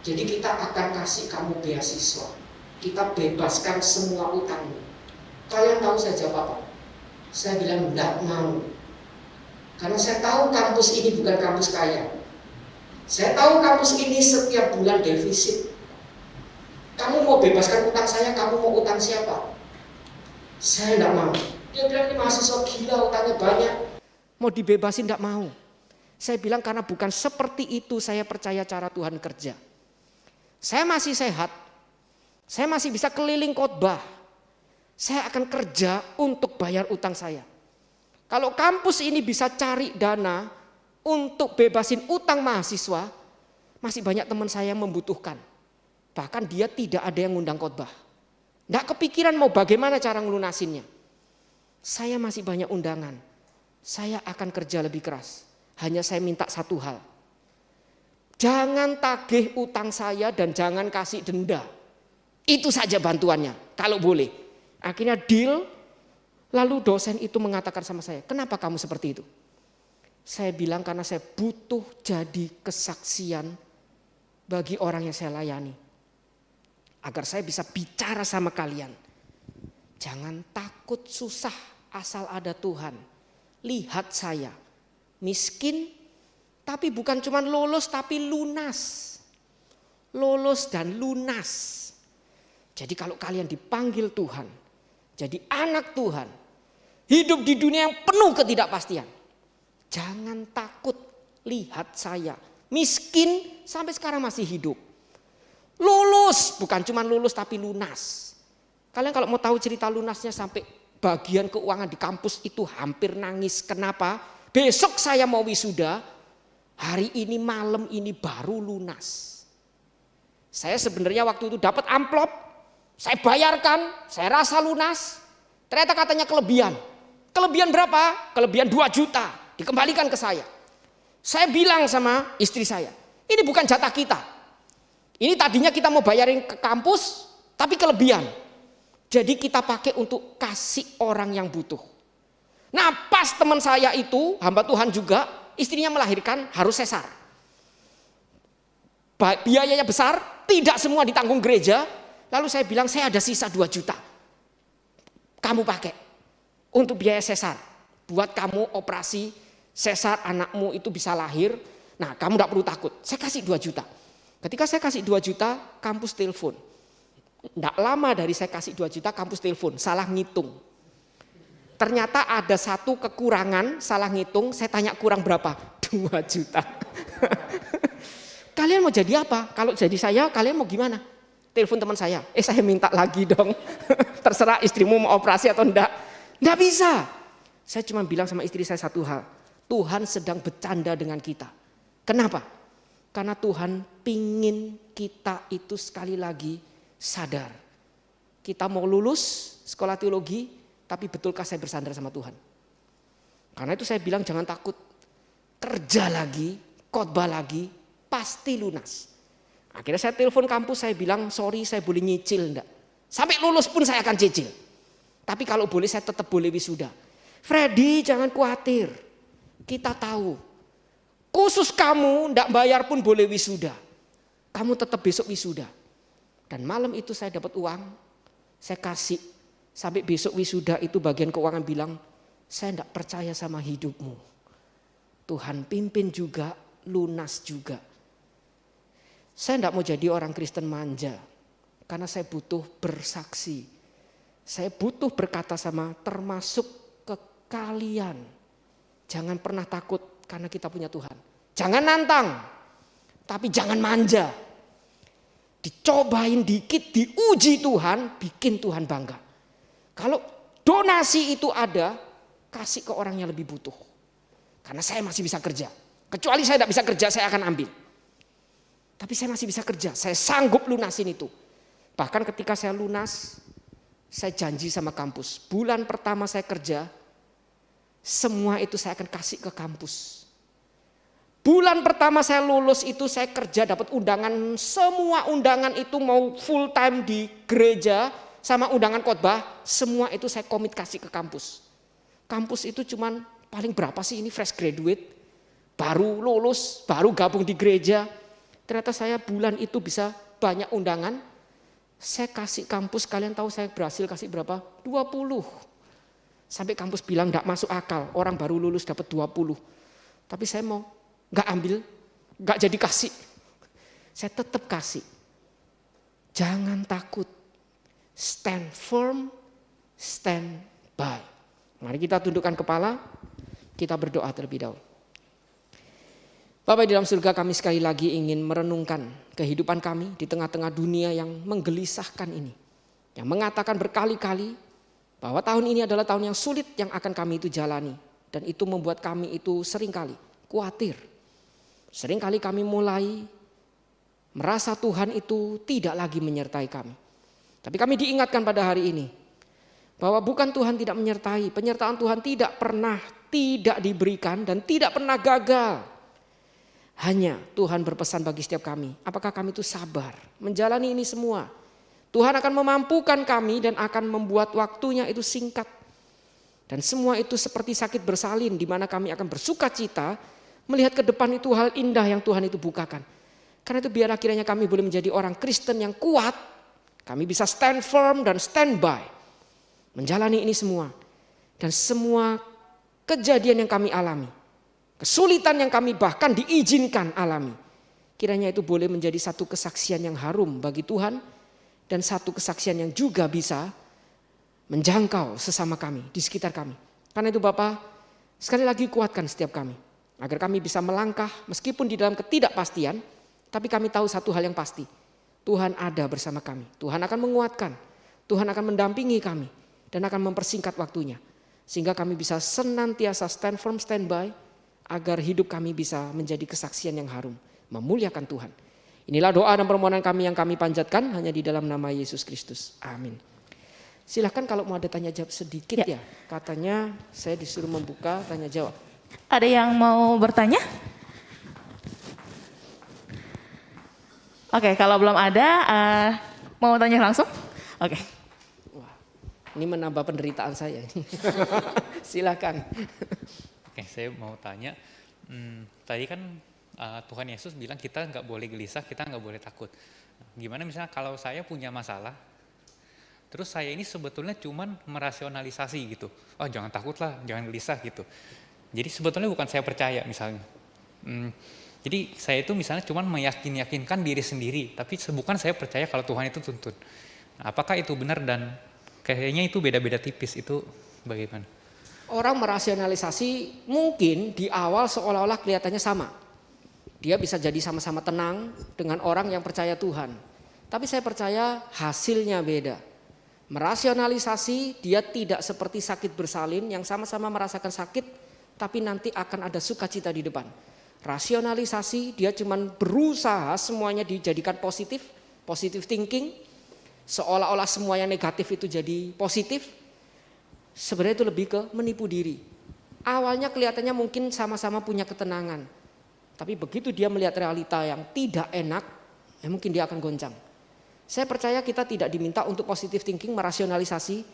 S4: Jadi kita akan kasih kamu beasiswa, kita bebaskan semua utangmu. Kalian tahu saya jawab apa? Saya bilang tidak mau, karena saya tahu kampus ini bukan kampus kaya. Saya tahu kampus ini setiap bulan defisit. Kamu mau bebaskan utang saya, kamu mau utang siapa? Saya tidak mau. Dia bilang ini mahasiswa gila, utangnya banyak. Mau dibebasin tidak mau. Saya bilang karena bukan seperti itu saya percaya cara Tuhan kerja. Saya masih sehat. Saya masih bisa keliling khotbah. Saya akan kerja untuk bayar utang saya. Kalau kampus ini bisa cari dana untuk bebasin utang mahasiswa, masih banyak teman saya yang membutuhkan. Bahkan dia tidak ada yang ngundang khotbah. Tidak kepikiran mau bagaimana cara ngelunasinnya. Saya masih banyak undangan. Saya akan kerja lebih keras. Hanya saya minta satu hal. Jangan tagih utang saya dan jangan kasih denda. Itu saja bantuannya, kalau boleh. Akhirnya deal, lalu dosen itu mengatakan sama saya, kenapa kamu seperti itu? Saya bilang karena saya butuh jadi kesaksian bagi orang yang saya layani. Agar saya bisa bicara sama kalian. Jangan takut susah asal ada Tuhan. Lihat saya, miskin tapi bukan cuma lolos tapi lunas. Lolos dan lunas. Jadi kalau kalian dipanggil Tuhan, jadi anak Tuhan, hidup di dunia yang penuh ketidakpastian. Jangan takut, lihat saya, miskin sampai sekarang masih hidup. Lulus, bukan cuma lulus tapi lunas. Kalian kalau mau tahu cerita lunasnya sampai bagian keuangan di kampus itu hampir nangis. Kenapa? Besok saya mau wisuda, hari ini malam ini baru lunas. Saya sebenarnya waktu itu dapat amplop, saya bayarkan, saya rasa lunas. Ternyata katanya kelebihan. Kelebihan berapa? Kelebihan 2 juta, dikembalikan ke saya. Saya bilang sama istri saya, ini bukan jatah kita. Ini tadinya kita mau bayarin ke kampus, tapi kelebihan. Jadi kita pakai untuk kasih orang yang butuh. Nah pas teman saya itu, hamba Tuhan juga, istrinya melahirkan harus sesar. Biayanya besar, tidak semua ditanggung gereja. Lalu saya bilang saya ada sisa 2 juta. Kamu pakai untuk biaya sesar. Buat kamu operasi sesar anakmu itu bisa lahir. Nah kamu tidak perlu takut, saya kasih 2 juta. Ketika saya kasih 2 juta, kampus telepon. Tidak lama dari saya kasih 2 juta, kampus telepon, salah ngitung. Ternyata ada satu kekurangan, salah ngitung, saya tanya kurang berapa? 2 juta. Kalian mau jadi apa? Kalau jadi saya, kalian mau gimana? Telepon teman saya, saya minta lagi dong. Terserah istrimu mau operasi atau enggak. Enggak bisa. Saya cuma bilang sama istri saya satu hal. Tuhan sedang bercanda dengan kita. Kenapa? Karena Tuhan pingin kita itu sekali lagi sadar. Kita mau lulus sekolah teologi, tapi betulkah saya bersandar sama Tuhan? Karena itu saya bilang jangan takut. Kerja lagi, khotbah lagi, pasti lunas. Akhirnya saya telepon kampus, saya bilang sorry saya boleh nyicil enggak? Sampai lulus pun saya akan cicil. Tapi kalau boleh saya tetap boleh wisuda. Freddy jangan khawatir, kita tahu. Khusus kamu enggak bayar pun boleh wisuda. Kamu tetap besok wisuda. Dan malam itu saya dapat uang, saya kasih. Sampai besok wisuda itu bagian keuangan bilang, saya enggak percaya sama hidupmu. Tuhan pimpin juga, lunas juga. Saya enggak mau jadi orang Kristen manja. Karena saya butuh bersaksi. Saya butuh berkata sama termasuk ke kalian. Jangan pernah takut karena kita punya Tuhan. Jangan nantang, tapi jangan manja. Dicobain dikit, diuji Tuhan, bikin Tuhan bangga. Kalau donasi itu ada, kasih ke orang yang lebih butuh. Karena saya masih bisa kerja. Kecuali saya tidak bisa kerja, saya akan ambil. Tapi saya masih bisa kerja, saya sanggup lunasin itu. Bahkan ketika saya lunas, saya janji sama kampus. Bulan pertama saya kerja, semua itu saya akan kasih ke kampus. Bulan pertama saya lulus itu saya kerja dapat undangan. Semua undangan itu mau full time di gereja sama undangan khotbah. Semua itu saya komit kasih ke kampus. Kampus itu cuman paling berapa sih ini fresh graduate. Baru lulus, baru gabung di gereja. Ternyata saya bulan itu bisa banyak undangan. Saya kasih kampus, kalian tahu saya berhasil kasih berapa? 20. Sampai kampus bilang enggak masuk akal, orang baru lulus dapat 20. Tapi saya mau enggak ambil, enggak jadi kasih. Saya tetap kasih. Jangan takut. Stand firm, stand by. Mari kita tundukkan kepala, kita berdoa terlebih dahulu. Bapa di dalam surga, kami sekali lagi ingin merenungkan kehidupan kami di tengah-tengah dunia yang menggelisahkan ini. Yang mengatakan berkali-kali bahwa tahun ini adalah tahun yang sulit yang akan kami itu jalani. Dan itu membuat kami itu seringkali khawatir. Seringkali kami mulai merasa Tuhan itu tidak lagi menyertai kami. Tapi kami diingatkan pada hari ini bahwa bukan Tuhan tidak menyertai, penyertaan Tuhan tidak pernah tidak diberikan dan tidak pernah gagal. Hanya Tuhan berpesan bagi setiap kami, apakah kami itu sabar menjalani ini semua. Tuhan akan memampukan kami dan akan membuat waktunya itu singkat. Dan semua itu seperti sakit bersalin di mana kami akan bersuka cita melihat ke depan itu hal indah yang Tuhan itu bukakan. Karena itu biarlah kiranya kami boleh menjadi orang Kristen yang kuat. Kami bisa stand firm dan stand by. Menjalani ini semua. Dan semua kejadian yang kami alami, kesulitan yang kami bahkan diizinkan alami, kiranya itu boleh menjadi satu kesaksian yang harum bagi Tuhan dan satu kesaksian yang juga bisa menjangkau sesama kami di sekitar kami. Karena itu Bapa, sekali lagi kuatkan setiap kami agar kami bisa melangkah meskipun di dalam ketidakpastian, tapi kami tahu satu hal yang pasti, Tuhan ada bersama kami. Tuhan akan menguatkan, Tuhan akan mendampingi kami dan akan mempersingkat waktunya sehingga kami bisa senantiasa stand firm, stand by, agar hidup kami bisa menjadi kesaksian yang harum, memuliakan Tuhan. Inilah doa dan permohonan kami yang kami panjatkan hanya di dalam nama Yesus Kristus. Amin. Silahkan kalau mau ada tanya jawab sedikit ya. Katanya saya disuruh membuka tanya jawab.
S1: Ada yang mau bertanya? Oke, kalau belum ada, mau tanya langsung? Oke.
S4: Wah, ini menambah penderitaan saya. Silakan.
S5: Oke, saya mau tanya, tadi kan Tuhan Yesus bilang kita nggak boleh gelisah, kita nggak boleh takut. Gimana misalnya kalau saya punya masalah, terus saya ini sebetulnya cuman merasionalisasi gitu, oh jangan takut lah, jangan gelisah gitu. Jadi sebetulnya bukan saya percaya misalnya. Jadi saya itu misalnya cuman meyakinkan diri sendiri, tapi bukan saya percaya kalau Tuhan itu tuntun. Nah, apakah itu benar dan kayaknya itu beda-beda tipis, itu bagaimana?
S4: Orang merasionalisasi mungkin di awal seolah-olah kelihatannya sama. Dia bisa jadi sama-sama tenang dengan orang yang percaya Tuhan. Tapi saya percaya hasilnya beda. Merasionalisasi dia tidak seperti sakit bersalin yang sama-sama merasakan sakit tapi nanti akan ada sukacita di depan. Rasionalisasi dia cuma berusaha semuanya dijadikan positif, positive thinking. Seolah-olah semua yang negatif itu jadi positif. Sebenarnya itu lebih ke menipu diri. Awalnya kelihatannya mungkin sama-sama punya ketenangan. Tapi begitu dia melihat realita yang tidak enak, ya mungkin dia akan goncang. Saya percaya kita tidak diminta untuk positive thinking, merasionalisasi.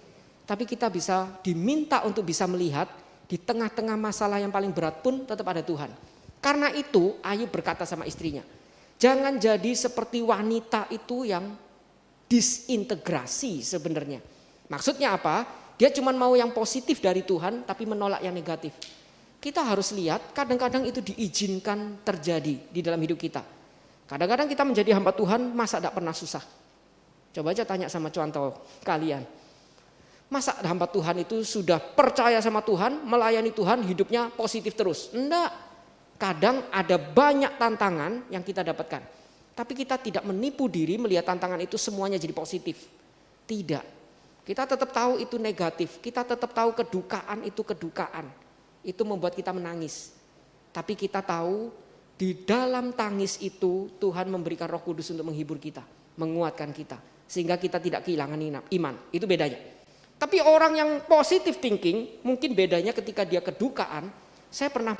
S4: Tapi kita bisa diminta untuk bisa melihat di tengah-tengah masalah yang paling berat pun tetap ada Tuhan. Karena itu Ayub berkata sama istrinya, jangan jadi seperti wanita itu yang disintegrasi sebenarnya. Maksudnya apa? Dia cuma mau yang positif dari Tuhan tapi menolak yang negatif. Kita harus lihat kadang-kadang itu diizinkan terjadi di dalam hidup kita. Kadang-kadang kita menjadi hamba Tuhan masa tidak pernah susah. Coba aja tanya sama contoh kalian. Masa hamba Tuhan itu sudah percaya sama Tuhan, melayani Tuhan, hidupnya positif terus? Enggak. Kadang ada banyak tantangan yang kita dapatkan. Tapi kita tidak menipu diri melihat tantangan itu semuanya jadi positif. Tidak. Kita tetap tahu itu negatif, kita tetap tahu kedukaan itu kedukaan. Itu membuat kita menangis. Tapi kita tahu di dalam tangis itu Tuhan memberikan Roh Kudus untuk menghibur kita, menguatkan kita. Sehingga kita tidak kehilangan iman, itu bedanya. Tapi orang yang positive thinking mungkin bedanya ketika dia kedukaan. Saya pernah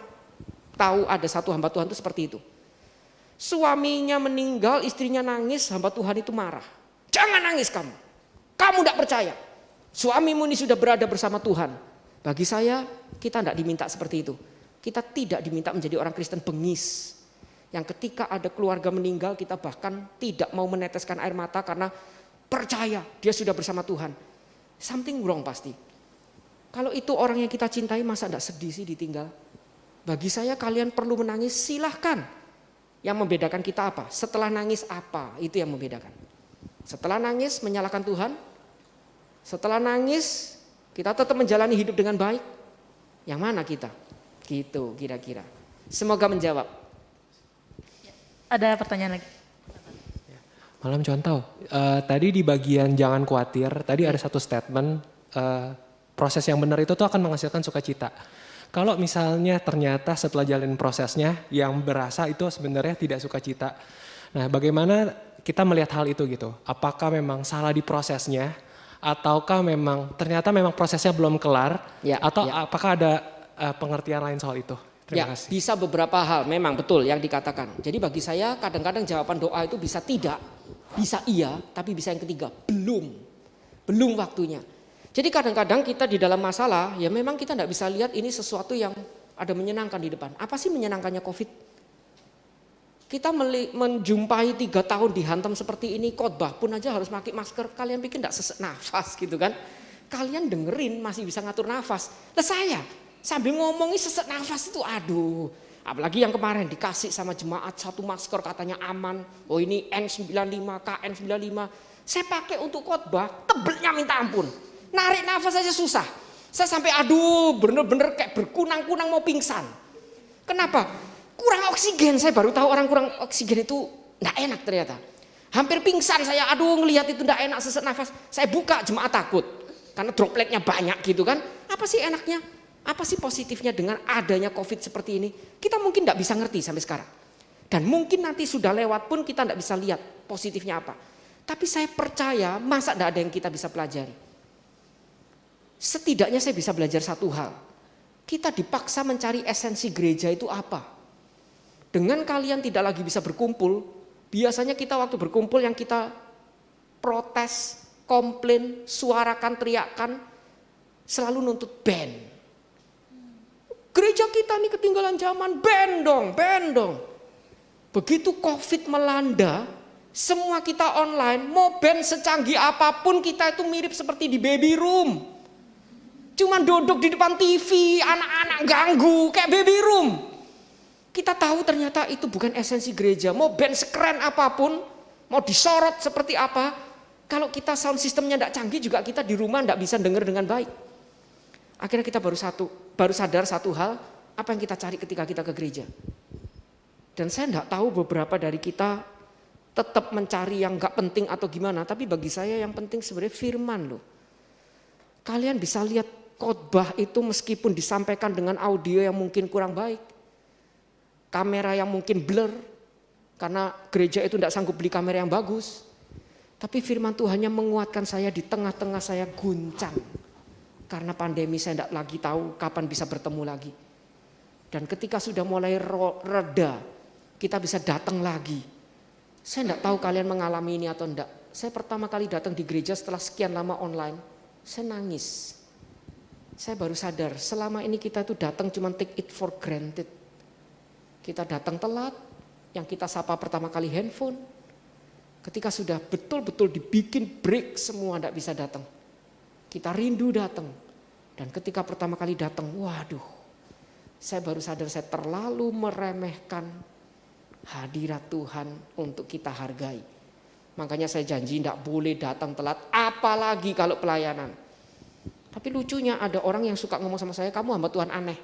S4: tahu ada satu hamba Tuhan itu seperti itu. Suaminya meninggal, istrinya nangis, hamba Tuhan itu marah. Jangan nangis kamu. Kamu tidak percaya. Suamimu ini sudah berada bersama Tuhan. Bagi saya, kita tidak diminta seperti itu. Kita tidak diminta menjadi orang Kristen bengis. Yang ketika ada keluarga meninggal, kita bahkan tidak mau meneteskan air mata karena percaya dia sudah bersama Tuhan. Something wrong pasti. Kalau itu orang yang kita cintai, masa tidak sedih sih ditinggal? Bagi saya kalian perlu menangis, silahkan. Yang membedakan kita apa? Setelah nangis apa? Itu yang membedakan. Setelah nangis menyalahkan Tuhan. Setelah nangis Kita tetap menjalani hidup dengan baik. Yang mana kita? Gitu kira-kira. Semoga menjawab.
S1: Ada pertanyaan lagi?
S6: Malam contoh, tadi di bagian jangan khawatir, tadi ada satu statement, proses yang benar itu tuh akan menghasilkan sukacita. Kalau misalnya ternyata setelah jalanin prosesnya, yang berasa itu sebenarnya tidak sukacita. Nah bagaimana kita melihat hal itu gitu? Apakah memang salah di prosesnya, ataukah memang ternyata memang prosesnya belum kelar, atau apakah ada pengertian lain soal itu? Terima kasih.
S4: Bisa beberapa hal, memang betul yang dikatakan. Jadi bagi saya kadang-kadang jawaban doa itu bisa tidak, bisa iya, tapi bisa yang ketiga, belum waktunya. Jadi kadang-kadang kita di dalam masalah, ya memang kita tidak bisa lihat ini sesuatu yang ada menyenangkan di depan. Apa sih menyenangkannya COVID? Kita menjumpai 3 tahun dihantam seperti ini, khotbah pun aja harus pakai masker. Kalian pikir tidak sesak nafas gitu kan? Kalian dengerin masih bisa ngatur nafas. Nah saya sambil ngomongin sesak nafas itu aduh. Apalagi yang kemarin dikasih sama jemaat satu masker katanya aman. Oh ini N95, KN95. Saya pakai untuk khotbah, tebelnya minta ampun. Narik nafas aja susah. Saya sampai aduh bener-bener kayak berkunang-kunang mau pingsan. Kenapa? Kurang oksigen. Saya baru tahu orang kurang oksigen itu enggak enak ternyata. Hampir pingsan saya, aduh ngelihat itu enggak enak sesak nafas. Saya buka jemaat takut. Karena dropletnya banyak gitu kan. Apa sih enaknya? Apa sih positifnya dengan adanya COVID seperti ini? Kita mungkin enggak bisa ngerti sampai sekarang. Dan mungkin nanti sudah lewat pun kita enggak bisa lihat positifnya apa. Tapi saya percaya masa enggak ada yang kita bisa pelajari. Setidaknya saya bisa belajar satu hal. Kita dipaksa mencari esensi gereja itu apa. Dengan kalian tidak lagi bisa berkumpul, biasanya kita waktu berkumpul yang kita protes, komplain, suarakan, teriakan, selalu nuntut band. Gereja kita ini ketinggalan zaman, band dong. Begitu COVID melanda, semua kita online, mau band secanggih apapun kita itu mirip seperti di baby room. Cuman duduk di depan TV, anak-anak ganggu kayak baby room. Kita tahu ternyata itu bukan esensi gereja. Mau band sekeren apapun, mau disorot seperti apa, kalau kita sound systemnya tidak canggih juga kita di rumah tidak bisa dengar dengan baik. Akhirnya kita baru sadar satu hal, apa yang kita cari ketika kita ke gereja. Dan saya tidak tahu beberapa dari kita tetap mencari yang nggak penting atau gimana, tapi bagi saya yang penting sebenarnya firman loh. Kalian bisa lihat khotbah itu meskipun disampaikan dengan audio yang mungkin kurang baik, kamera yang mungkin blur, karena gereja itu tidak sanggup beli kamera yang bagus. Tapi firman Tuhan yang menguatkan saya di tengah-tengah saya guncang. Karena pandemi saya tidak lagi tahu kapan bisa bertemu lagi. Dan ketika sudah mulai reda, kita bisa datang lagi. Saya tidak tahu kalian mengalami ini atau tidak. Saya pertama kali datang di gereja setelah sekian lama online, saya nangis. Saya baru sadar selama ini kita tuh datang cuma take it for granted. Kita datang telat, yang kita sapa pertama kali handphone. Ketika sudah betul-betul dibikin break semua tidak bisa datang. Kita rindu datang. Dan ketika pertama kali datang, waduh. Saya baru sadar saya terlalu meremehkan hadirat Tuhan untuk kita hargai. Makanya saya janji tidak boleh datang telat, apalagi kalau pelayanan. Tapi lucunya ada orang yang suka ngomong sama saya, kamu hamba Tuhan aneh.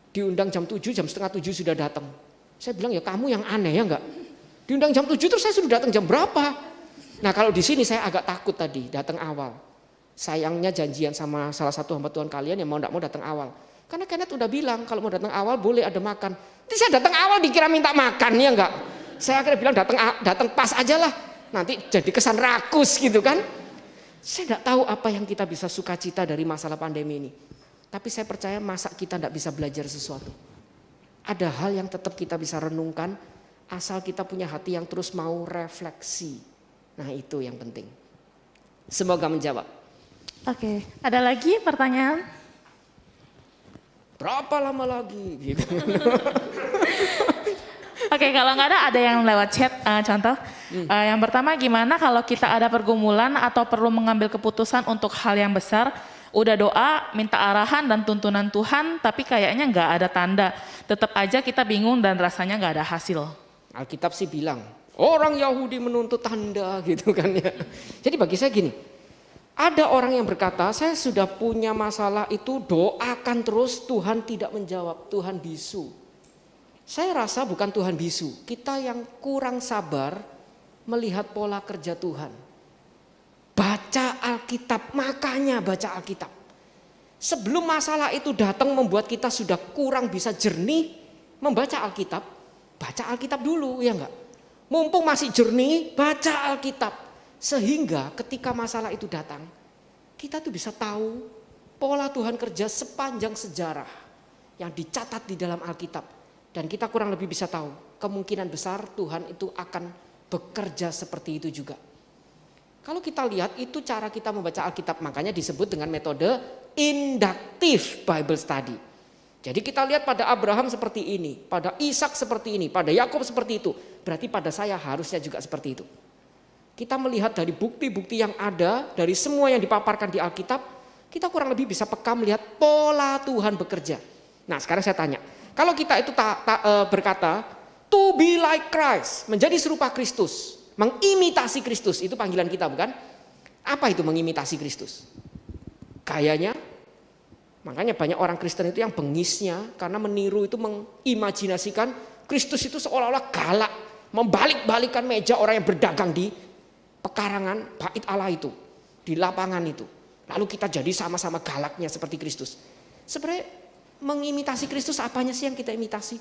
S4: Diundang jam 7, jam setengah 7 sudah datang. Saya bilang ya kamu yang aneh ya enggak. Diundang jam 7 terus saya sudah datang jam berapa? Nah kalau di sini saya agak takut tadi datang awal. Sayangnya janjian sama salah satu hamba Tuhan kalian yang mau enggak mau datang awal. Karena Kenneth udah bilang kalau mau datang awal boleh ada makan. Nanti saya datang awal dikira minta makan ya enggak. Saya akhirnya bilang datang pas aja lah. Nanti jadi kesan rakus gitu kan. Saya tidak tahu apa yang kita bisa sukacita dari masalah pandemi ini. Tapi saya percaya masa kita tidak bisa belajar sesuatu. Ada hal yang tetap kita bisa renungkan asal kita punya hati yang terus mau refleksi. Nah itu yang penting. Semoga menjawab.
S1: Oke, ada lagi pertanyaan?
S4: Berapa lama lagi? Gitu.
S1: Oke, kalau nggak ada yang lewat chat contoh. Yang pertama gimana kalau kita ada pergumulan atau perlu mengambil keputusan untuk hal yang besar, udah doa, minta arahan dan tuntunan Tuhan, tapi kayaknya nggak ada tanda. Tetap aja kita bingung dan rasanya nggak ada hasil.
S4: Alkitab sih bilang, orang Yahudi menuntut tanda gitu kan ya. Jadi bagi saya gini, Ada orang yang berkata, saya sudah punya masalah itu doakan terus, Tuhan tidak menjawab, Tuhan bisu. Saya rasa bukan Tuhan bisu, kita yang kurang sabar melihat pola kerja Tuhan. Baca Alkitab, makanya baca Alkitab. Sebelum masalah itu datang membuat kita sudah kurang bisa jernih membaca Alkitab, baca Alkitab dulu, ya enggak? Mumpung masih jernih, baca Alkitab. Sehingga ketika masalah itu datang, kita tuh bisa tahu pola Tuhan kerja sepanjang sejarah yang dicatat di dalam Alkitab. Dan kita kurang lebih bisa tahu kemungkinan besar Tuhan itu akan bekerja seperti itu juga. Kalau kita lihat itu cara kita membaca Alkitab, makanya disebut dengan metode inductive Bible study. Jadi kita lihat pada Abraham seperti ini, pada Ishak seperti ini, pada Yakub seperti itu. Berarti pada saya harusnya juga seperti itu. Kita melihat dari bukti-bukti yang ada, dari semua yang dipaparkan di Alkitab, kita kurang lebih bisa peka melihat pola Tuhan bekerja. Nah sekarang saya tanya, kalau kita itu berkata, to be like Christ, menjadi serupa Kristus, mengimitasi Kristus, itu panggilan kita bukan? Apa itu mengimitasi Kristus? Gayanya, makanya banyak orang Kristen itu yang bengisnya, karena meniru itu mengimajinasikan Kristus itu seolah-olah galak, membalik-balikan meja orang yang berdagang di pekarangan bait Allah itu, di lapangan itu. Lalu kita jadi sama-sama galaknya seperti Kristus. Sebenarnya mengimitasi Kristus apanya sih yang kita imitasi?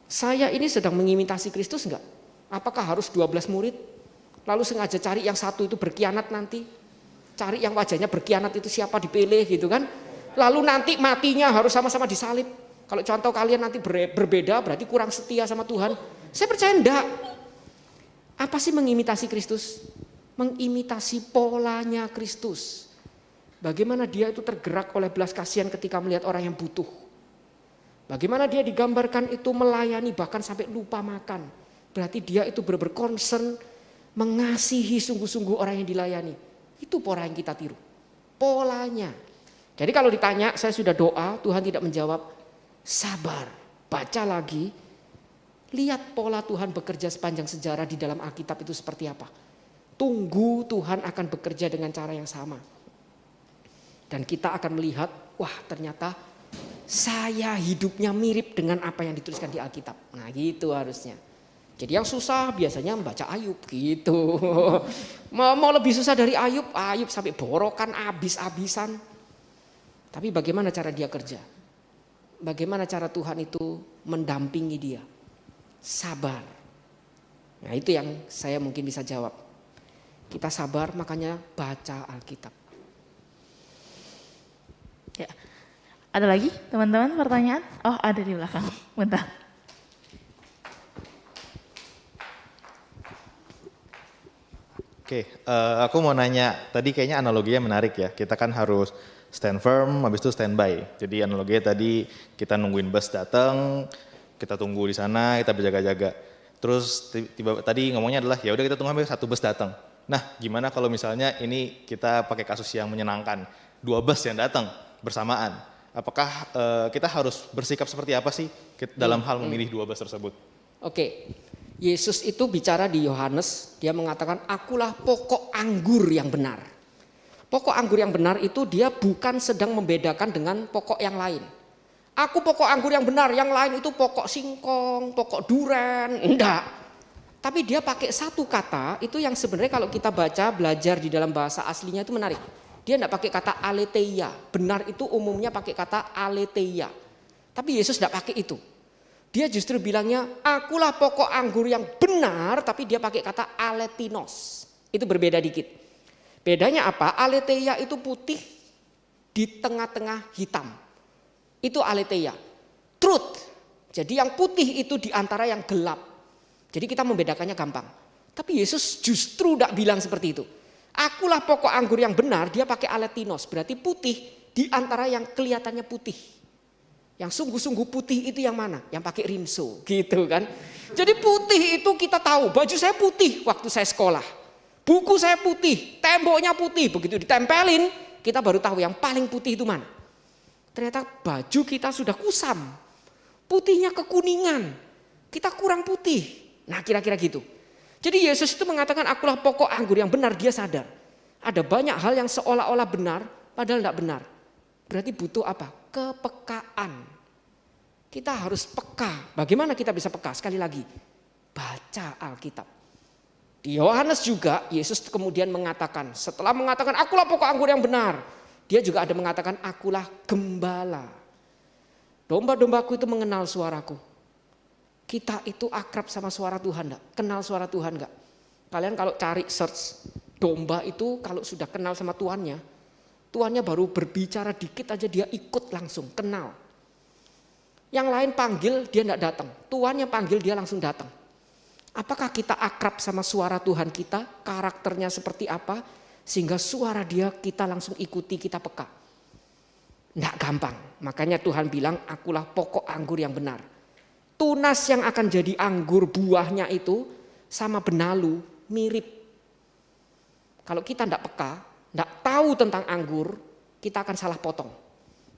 S4: Saya ini sedang mengimitasi Kristus enggak? Apakah harus 12 murid? Lalu sengaja cari yang satu itu berkhianat nanti? Cari yang wajahnya berkhianat itu siapa dipilih gitu kan? Lalu nanti matinya harus sama-sama disalib. Kalau contoh kalian nanti berbeda berarti kurang setia sama Tuhan. Saya percaya enggak. Apa sih mengimitasi Kristus? Mengimitasi polanya Kristus. Bagaimana dia itu tergerak oleh belas kasihan ketika melihat orang yang butuh. Bagaimana dia digambarkan itu melayani bahkan sampai lupa makan. Berarti dia itu berkonsen mengasihi sungguh-sungguh orang yang dilayani. Itu pola yang kita tiru. Polanya. Jadi kalau ditanya saya sudah doa Tuhan tidak menjawab. Sabar. Baca lagi. Lihat pola Tuhan bekerja sepanjang sejarah di dalam Alkitab itu seperti apa. Tunggu Tuhan akan bekerja dengan cara yang sama. Dan kita akan melihat, wah ternyata saya hidupnya mirip dengan apa yang dituliskan di Alkitab. Nah gitu harusnya. Jadi yang susah biasanya membaca Ayub gitu. Mau lebih susah dari Ayub, Ayub sampai borokan habis-habisan. Tapi bagaimana cara dia kerja? Bagaimana cara Tuhan itu mendampingi dia? Sabar. Nah itu yang saya mungkin bisa jawab. Kita sabar makanya baca Alkitab.
S1: Ya. Ada lagi teman-teman pertanyaan? Oh ada di belakang, bentar.
S7: Oke, aku mau nanya, tadi kayaknya analoginya menarik ya. Kita kan harus stand firm, habis itu stand by. Jadi analoginya tadi kita nungguin bus datang, kita tunggu di sana, kita berjaga-jaga. Terus tiba tadi ngomongnya adalah ya udah kita tunggu sampai satu bus datang. Nah, gimana kalau misalnya ini kita pakai kasus yang menyenangkan, 2 bus yang datang bersamaan. Apakah kita harus bersikap seperti apa sih dalam hal memilih 2 bus tersebut?
S4: Oke. Yesus itu bicara di Yohanes, dia mengatakan akulah pokok anggur yang benar. Pokok anggur yang benar itu dia bukan sedang membedakan dengan pokok yang lain. Aku pokok anggur yang benar, yang lain itu pokok singkong, pokok duren, enggak. Tapi dia pakai satu kata, itu yang sebenarnya kalau kita baca, belajar di dalam bahasa aslinya itu menarik. Dia enggak pakai kata aletheia, benar itu umumnya pakai kata aletheia. Tapi Yesus enggak pakai itu. Dia justru bilangnya, akulah pokok anggur yang benar, tapi dia pakai kata aletinos. Itu berbeda dikit. Bedanya apa? Aletheia itu putih, di tengah-tengah hitam. Itu aletheia. Truth. Jadi yang putih itu di antara yang gelap. Jadi kita membedakannya gampang. Tapi Yesus justru tidak bilang seperti itu. Akulah pokok anggur yang benar, dia pakai aletinos. Berarti putih di antara yang kelihatannya putih. Yang sungguh-sungguh putih itu yang mana? Yang pakai rinso gitu kan. Jadi putih itu kita tahu. Baju saya putih waktu saya sekolah. Buku saya putih, temboknya putih. Begitu ditempelin, kita baru tahu yang paling putih itu mana. Ternyata baju kita sudah kusam. Putihnya kekuningan. Kita kurang putih. Nah kira-kira gitu. Jadi Yesus itu mengatakan akulah pokok anggur yang benar, dia sadar. Ada banyak hal yang seolah-olah benar, padahal tidak benar. Berarti butuh apa? Kepekaan. Kita harus peka. Bagaimana kita bisa peka? Sekali lagi, baca Alkitab. Di Yohanes juga Yesus kemudian mengatakan, setelah mengatakan akulah pokok anggur yang benar, dia juga ada mengatakan akulah gembala. Domba-dombaku itu mengenal suaraku. Kita itu akrab sama suara Tuhan enggak? Kenal suara Tuhan enggak? Kalian kalau cari search, domba itu kalau sudah kenal sama tuannya baru berbicara dikit aja dia ikut langsung, kenal. Yang lain panggil dia enggak datang, tuannya panggil dia langsung datang. Apakah kita akrab sama suara Tuhan kita, karakternya seperti apa, sehingga suara dia kita langsung ikuti, kita peka? Enggak gampang, makanya Tuhan bilang akulah pokok anggur yang benar. Tunas yang akan jadi anggur buahnya itu sama benalu mirip. Kalau kita enggak peka, enggak tahu tentang anggur, kita akan salah potong.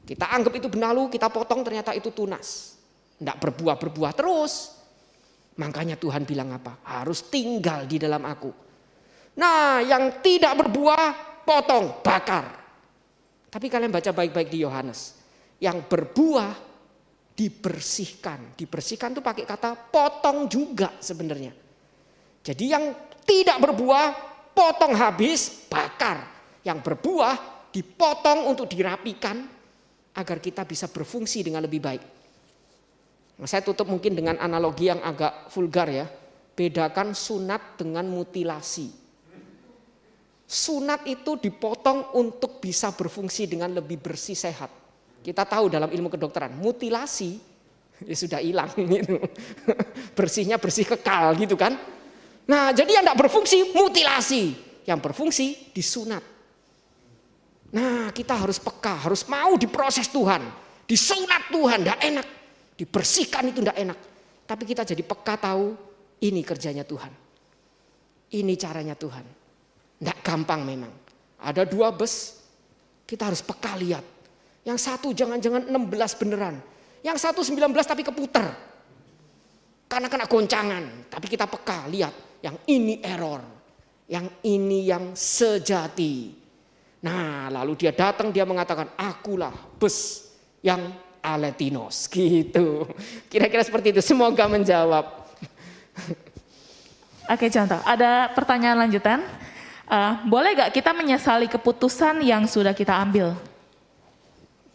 S4: Kita anggap itu benalu, kita potong ternyata itu tunas. Enggak berbuah-berbuah terus. Makanya Tuhan bilang apa? Harus tinggal di dalam aku. Nah, yang tidak berbuah, potong, bakar. Tapi kalian baca baik-baik di Yohanes. Yang berbuah, dibersihkan. Dibersihkan itu pakai kata potong juga sebenarnya. Jadi yang tidak berbuah, potong habis, bakar. Yang berbuah, dipotong untuk dirapikan, agar kita bisa berfungsi dengan lebih baik. Nah, saya tutup mungkin dengan analogi yang agak vulgar ya. Bedakan sunat dengan mutilasi. Sunat itu dipotong untuk bisa berfungsi dengan lebih bersih sehat. Kita tahu dalam ilmu kedokteran, mutilasi ya sudah hilang gitu. Bersihnya bersih kekal gitu kan. Nah, jadi yang tidak berfungsi mutilasi, yang berfungsi disunat. Nah, kita harus peka, harus mau diproses Tuhan, disunat Tuhan, tidak enak. Dibersihkan itu tidak enak. Tapi kita jadi peka tahu ini kerjanya Tuhan. Ini caranya Tuhan. Tidak gampang memang. Ada 2 bus, kita harus peka lihat. Yang satu jangan-jangan 16 beneran. Yang satu 19 tapi keputar. Karena kena goncangan. Tapi kita peka lihat. Yang ini error. Yang ini yang sejati. Nah, lalu dia datang, dia mengatakan akulah bus yang Aletinos gitu. Kira-kira seperti itu. Semoga menjawab.
S1: Oke, contoh. Ada pertanyaan lanjutan. Boleh gak kita menyesali keputusan yang sudah kita ambil?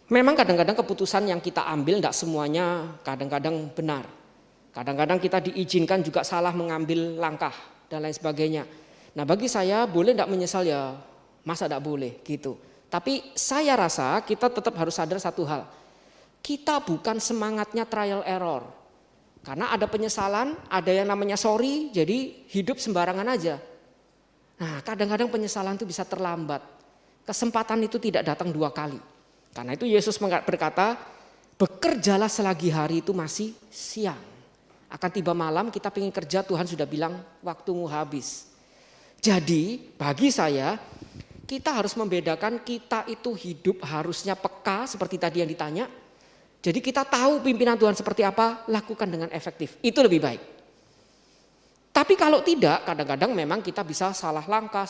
S4: Memang kadang-kadang keputusan yang kita ambil tidak semuanya kadang-kadang benar. Kadang-kadang kita diizinkan juga salah mengambil langkah dan lain sebagainya. Nah, bagi saya boleh tidak menyesal ya, masa tidak boleh gitu. Tapi saya rasa kita tetap harus sadar satu hal. Kita bukan semangatnya trial error. Karena ada penyesalan, ada yang namanya sorry, jadi hidup sembarangan aja. Nah, kadang-kadang penyesalan itu bisa terlambat. Kesempatan itu tidak datang 2 kali. Karena itu Yesus berkata, bekerjalah selagi hari itu masih siang. Akan tiba malam kita pengen kerja, Tuhan sudah bilang waktumu habis. Jadi bagi saya, kita harus membedakan kita itu hidup harusnya peka seperti tadi yang ditanya. Jadi kita tahu pimpinan Tuhan seperti apa, lakukan dengan efektif. Itu lebih baik. Tapi kalau tidak, kadang-kadang memang kita bisa salah langkah.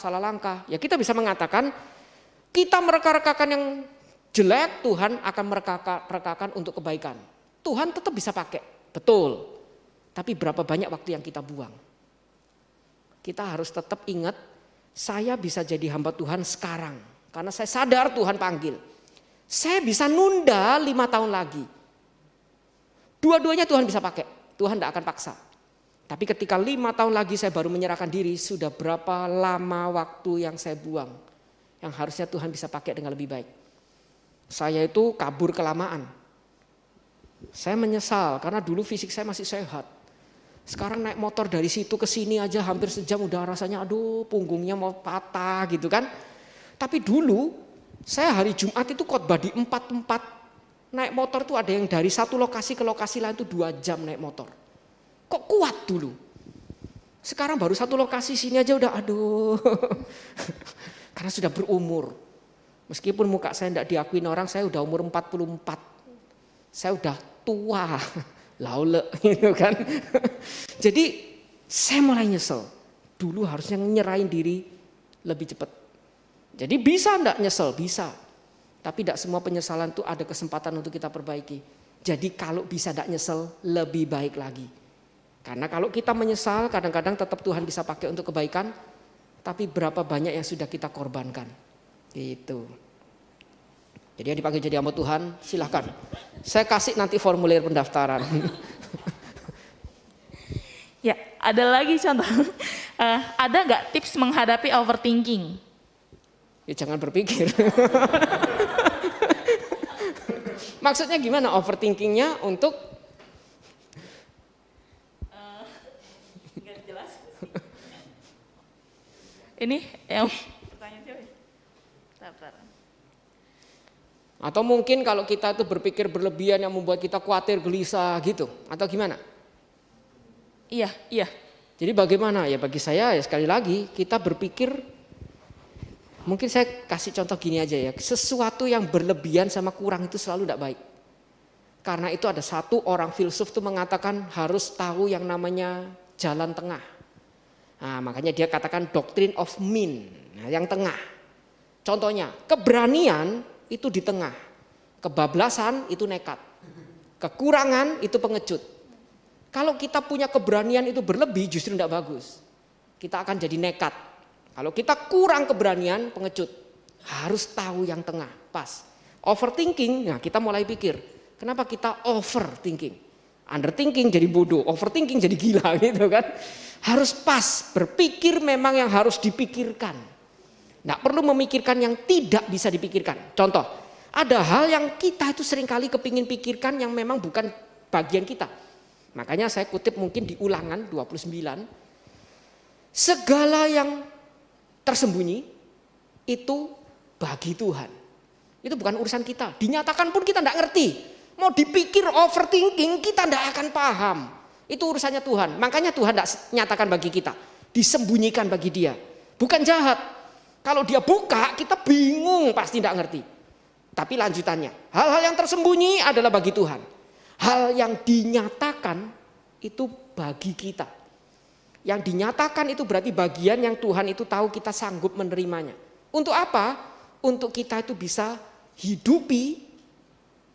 S4: Ya kita bisa mengatakan, kita mereka-rekakan yang jelek, Tuhan akan mereka-rekakan untuk kebaikan. Tuhan tetap bisa pakai, betul. Tapi berapa banyak waktu yang kita buang. Kita harus tetap ingat, saya bisa jadi hamba Tuhan sekarang. Karena saya sadar Tuhan panggil. Saya bisa nunda 5 tahun lagi. Dua-duanya Tuhan bisa pakai. Tuhan tidak akan paksa. Tapi ketika 5 tahun lagi saya baru menyerahkan diri, sudah berapa lama waktu yang saya buang. Yang harusnya Tuhan bisa pakai dengan lebih baik. Saya itu kabur kelamaan. Saya menyesal karena dulu fisik saya masih sehat. Sekarang naik motor dari situ ke sini aja hampir sejam udah rasanya aduh punggungnya mau patah gitu kan. Tapi dulu saya hari Jumat itu khotbah di 4 tempat. Naik motor tuh ada yang dari satu lokasi ke lokasi lain tuh 2 jam naik motor. Kok kuat dulu? Sekarang baru satu lokasi sini aja udah aduh. Karena sudah berumur. Meskipun muka saya tidak diakuin orang, saya udah umur 44. Saya udah tua. Laule gitu kan. Jadi saya mulai nyesel. Dulu harusnya nyerahin diri lebih cepat. Jadi bisa enggak nyesel? Bisa. Tapi tidak semua penyesalan itu ada kesempatan untuk kita perbaiki. Jadi kalau bisa enggak nyesel, lebih baik lagi. Karena kalau kita menyesal, kadang-kadang tetap Tuhan bisa pakai untuk kebaikan. Tapi berapa banyak yang sudah kita korbankan. Gitu. Jadi yang dipanggil jadi hamba Tuhan, silahkan. Saya kasih nanti formulir pendaftaran.
S1: Ya, ada lagi contoh. Ada nggak tips menghadapi overthinking?
S4: Ya jangan berpikir. Maksudnya gimana overthinkingnya untuk?
S1: Nggak jelas. Ini yang pertanyaan siapa? Bentar.
S4: Atau mungkin kalau kita itu berpikir berlebihan yang membuat kita khawatir, gelisah gitu. Atau gimana?
S1: Iya.
S4: Jadi bagaimana? Ya bagi saya ya sekali lagi kita berpikir, mungkin saya kasih contoh gini aja ya. Sesuatu yang berlebihan sama kurang itu selalu tidak baik. Karena itu ada satu orang filsuf tuh mengatakan harus tahu yang namanya jalan tengah. Nah, makanya dia katakan doctrine of mean, yang tengah. Contohnya keberanian itu di tengah, kebablasan itu nekat, kekurangan itu pengecut. Kalau kita punya keberanian itu berlebih justru tidak bagus. Kita akan jadi nekat. Kalau kita kurang keberanian, pengecut. Harus tahu yang tengah, pas. Overthinking, nah kita mulai pikir. Kenapa kita overthinking? Underthinking jadi bodoh, overthinking jadi gila gitu kan. Harus pas, berpikir memang yang harus dipikirkan. Tidak perlu memikirkan yang tidak bisa dipikirkan. Contoh, ada hal yang kita itu seringkali kepingin pikirkan yang memang bukan bagian kita. Makanya saya kutip mungkin di Ulangan 29. Segala yang tersembunyi itu bagi Tuhan. Itu bukan urusan kita. Dinyatakan pun kita tidak ngerti. Mau dipikir overthinking kita tidak akan paham. Itu urusannya Tuhan. Makanya Tuhan tidak nyatakan bagi kita. Disembunyikan bagi dia. Bukan jahat. Kalau dia buka kita bingung pasti tidak ngerti. Tapi lanjutannya. Hal-hal yang tersembunyi adalah bagi Tuhan. Hal yang dinyatakan itu bagi kita. Yang dinyatakan itu berarti bagian yang Tuhan itu tahu kita sanggup menerimanya. Untuk apa? Untuk kita itu bisa hidupi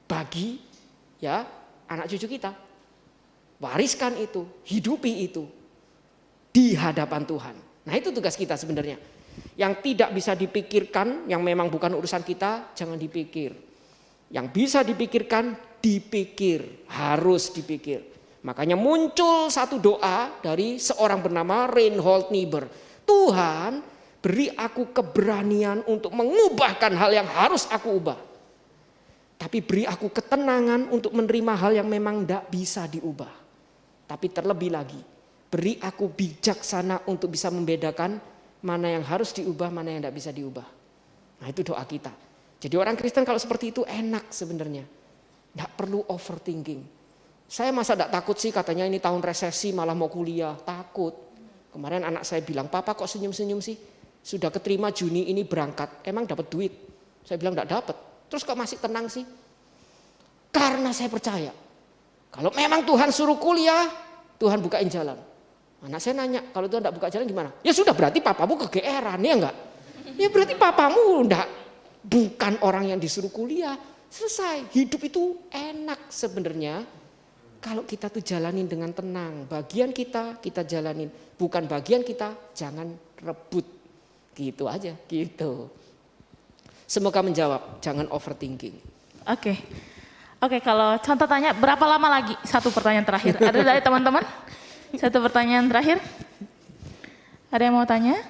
S4: bagi ya anak cucu kita. Wariskan itu, hidupi itu di hadapan Tuhan. Nah itu tugas kita sebenarnya. Yang tidak bisa dipikirkan, yang memang bukan urusan kita, jangan dipikir. Yang bisa dipikirkan, dipikir, harus dipikir. Makanya muncul satu doa dari seorang bernama Reinhold Niebuhr. Tuhan, beri aku keberanian untuk mengubahkan hal yang harus aku ubah. Tapi beri aku ketenangan untuk menerima hal yang memang tidak bisa diubah. Tapi terlebih lagi, beri aku bijaksana untuk bisa membedakan mana yang harus diubah, mana yang tidak bisa diubah. Nah itu doa kita. Jadi orang Kristen kalau seperti itu enak sebenarnya. Tidak perlu overthinking. Saya masa tidak takut sih katanya ini tahun resesi malah mau kuliah. Takut. Kemarin anak saya bilang, papa kok senyum-senyum sih? Sudah keterima Juni ini berangkat. Emang dapat duit? Saya bilang tidak dapat. Terus kok masih tenang sih? Karena saya percaya. Kalau memang Tuhan suruh kuliah, Tuhan bukain jalan. Anak saya nanya, kalau Tuhan tidak buka jalan gimana? Ya sudah berarti papamu kegeeran, ya enggak? Ya berarti papamu bukan orang yang disuruh kuliah. Selesai, hidup itu enak sebenarnya. Kalau kita tuh jalanin dengan tenang. Bagian kita jalanin. Bukan bagian kita, jangan rebut. Gitu aja, gitu. Semoga menjawab, jangan overthinking.
S1: Oke, kalau contoh tanya berapa lama lagi? Satu pertanyaan terakhir. Ada dari teman-teman? Satu pertanyaan terakhir. Ada yang mau tanya?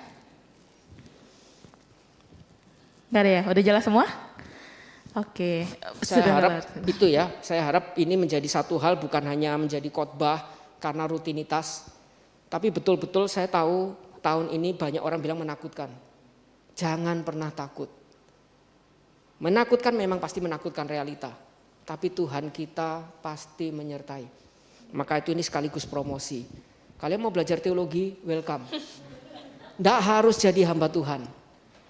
S1: Gak ada ya? Udah jelas semua? Oke.
S4: Saya harap ini menjadi satu hal bukan hanya menjadi khotbah karena rutinitas. Tapi betul-betul saya tahu tahun ini banyak orang bilang menakutkan. Jangan pernah takut. Menakutkan memang pasti menakutkan realita. Tapi Tuhan kita pasti menyertai. Maka itu ini sekaligus promosi. Kalian mau belajar teologi, welcome. Nggak harus jadi hamba Tuhan.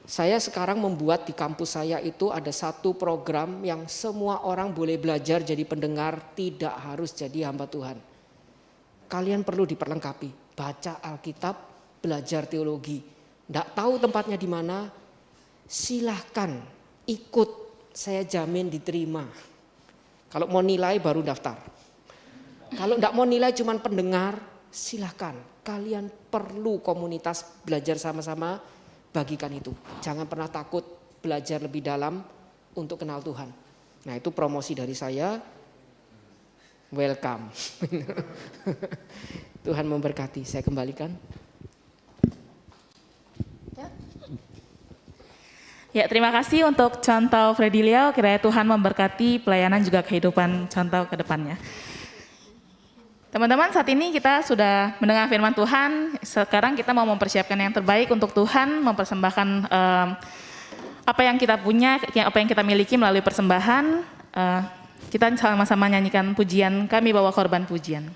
S4: Saya sekarang membuat di kampus saya itu ada satu program yang semua orang boleh belajar jadi pendengar, tidak harus jadi hamba Tuhan. Kalian perlu diperlengkapi, baca Alkitab, belajar teologi. Nggak tahu tempatnya di mana, silahkan ikut, saya jamin diterima. Kalau mau nilai baru daftar. Kalau enggak mau nilai cuman pendengar, silahkan. Kalian perlu komunitas belajar sama-sama, bagikan itu. Jangan pernah takut belajar lebih dalam untuk kenal Tuhan. Nah itu promosi dari saya, welcome. Tuhan memberkati, saya kembalikan.
S1: Ya, terima kasih untuk contoh Fredilio. Kiranya Tuhan memberkati pelayanan juga kehidupan contoh ke depannya. Teman-teman, saat ini kita sudah mendengar firman Tuhan. Sekarang kita mau mempersiapkan yang terbaik untuk Tuhan, mempersembahkan apa yang kita punya, apa yang kita miliki melalui persembahan. Kita sama-sama nyanyikan pujian, kami bawa korban pujian.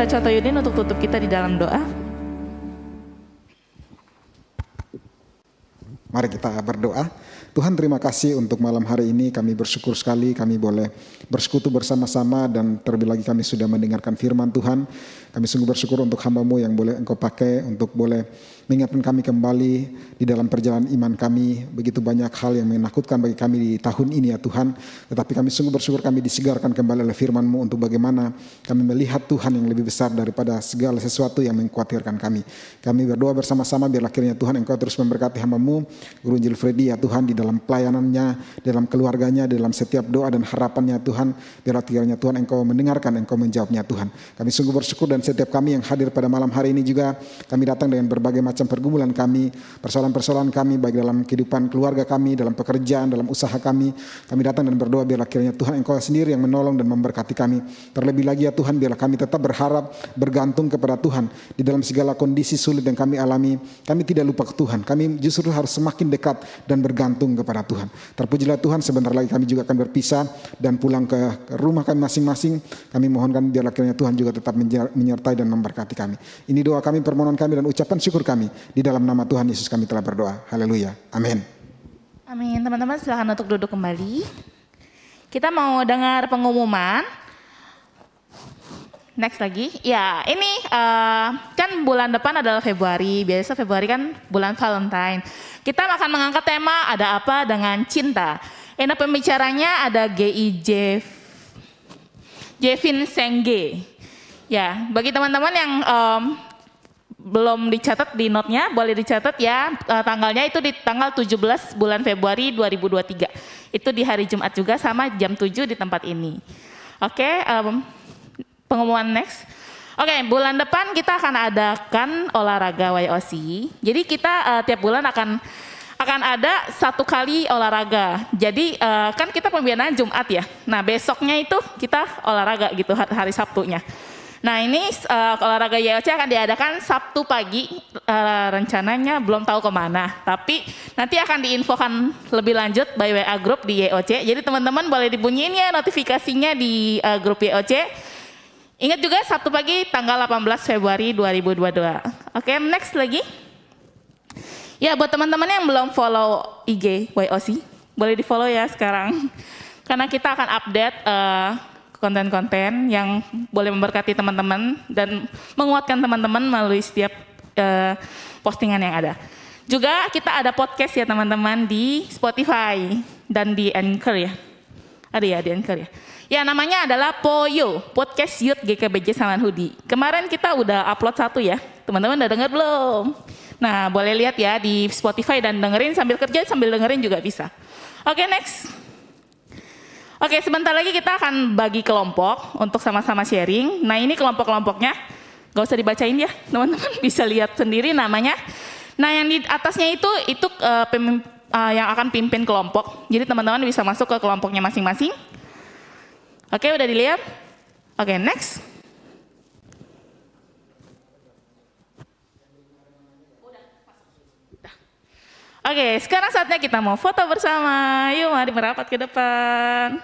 S1: Contoh Yudin untuk tutup kita di dalam doa.
S3: Mari kita berdoa. Tuhan, terima kasih untuk malam hari ini. Kami bersyukur sekali kami boleh bersekutu bersama-sama, dan terlebih lagi kami sudah mendengarkan firman Tuhan. Kami sungguh bersyukur untuk hamba-Mu yang boleh Engkau pakai untuk boleh mengingatkan kami kembali di dalam perjalanan iman kami. Begitu banyak hal yang menakutkan bagi kami di tahun ini ya Tuhan. Tetapi kami sungguh bersyukur kami disegarkan kembali oleh firman-Mu untuk bagaimana kami melihat Tuhan yang lebih besar daripada segala sesuatu yang mengkhawatirkan kami. Kami berdoa bersama-sama biar akhirnya Tuhan Engkau terus memberkati hamba-Mu, Guru Injil Freddy ya Tuhan, di dalam pelayanannya, dalam keluarganya, dalam setiap doa dan harapannya Tuhan. Biar akhirnya Tuhan Engkau mendengarkan, Engkau menjawabnya Tuhan. Kami sungguh bersyukur, dan setiap kami yang hadir pada malam hari ini juga kami datang dengan berbagai macam pergumulan kami, persoalan-persoalan kami baik dalam kehidupan keluarga kami, dalam pekerjaan, dalam usaha kami. Kami datang dan berdoa biar akhirnya Tuhan Engkau sendiri yang menolong dan memberkati kami. Terlebih lagi ya Tuhan, biarlah kami tetap berharap, bergantung kepada Tuhan di dalam segala kondisi sulit yang kami alami. Kami tidak lupa ke Tuhan, kami justru harus semakin dekat dan bergantung kepada Tuhan. Terpujilah Tuhan, sebentar lagi kami juga akan berpisah dan pulang ke rumah kami masing-masing. Kami mohonkan biar akhirnya Tuhan juga tetap menyertai dan memberkati kami. Ini doa kami, permohonan kami, dan ucapan syukur kami. Di dalam nama Tuhan Yesus kami telah berdoa. Haleluya. Amin.
S1: Amin. Teman-teman silakan untuk duduk kembali. Kita mau dengar pengumuman. Next lagi. Ya, ini kan bulan depan adalah Februari. Biasa Februari kan bulan Valentine. Kita akan mengangkat tema ada apa dengan cinta. Ini pembicaranya ada GIJ Jevin Sengge. Ya, bagi teman-teman yang belum dicatat di note-nya, boleh dicatat ya, tanggalnya itu di tanggal 17 bulan Februari 2023. Itu di hari Jumat juga, sama jam 7 di tempat ini. Oke, pengumuman next. Oke, bulan depan kita akan adakan olahraga YOC. Jadi kita tiap bulan akan ada satu kali olahraga. Jadi kan kita pembinaan Jumat ya. Nah besoknya itu kita olahraga gitu hari Sabtunya. Nah ini olahraga YOC akan diadakan Sabtu pagi, rencananya belum tahu kemana. Tapi nanti akan diinfokan lebih lanjut by WA group di YOC. Jadi teman-teman boleh dibunyiin ya notifikasinya di grup YOC. Ingat juga Sabtu pagi tanggal 18 Februari 2022. Oke, next lagi. Ya buat teman-teman yang belum follow IG YOC, boleh di follow ya sekarang. Karena kita akan update konten-konten yang boleh memberkati teman-teman dan menguatkan teman-teman melalui setiap postingan yang ada. Juga kita ada podcast ya teman-teman di Spotify dan di Anchor ya. Ada ya di Anchor ya. Ya namanya adalah Poyo, Podcast Youth GKBJ Samanhudi. Kemarin kita udah upload satu ya, teman-teman udah denger belum? Nah boleh lihat ya di Spotify dan dengerin sambil kerja sambil dengerin juga bisa. Oke next. Oke, sebentar lagi kita akan bagi kelompok untuk sama-sama sharing. Nah, ini kelompok-kelompoknya. Gak usah dibacain ya, teman-teman bisa lihat sendiri namanya. Nah, yang di atasnya itu yang akan pimpin kelompok. Jadi teman-teman bisa masuk ke kelompoknya masing-masing. Oke, udah dilihat? Oke, next. Oke, sekarang saatnya kita mau foto bersama. Yuk, mari merapat ke depan.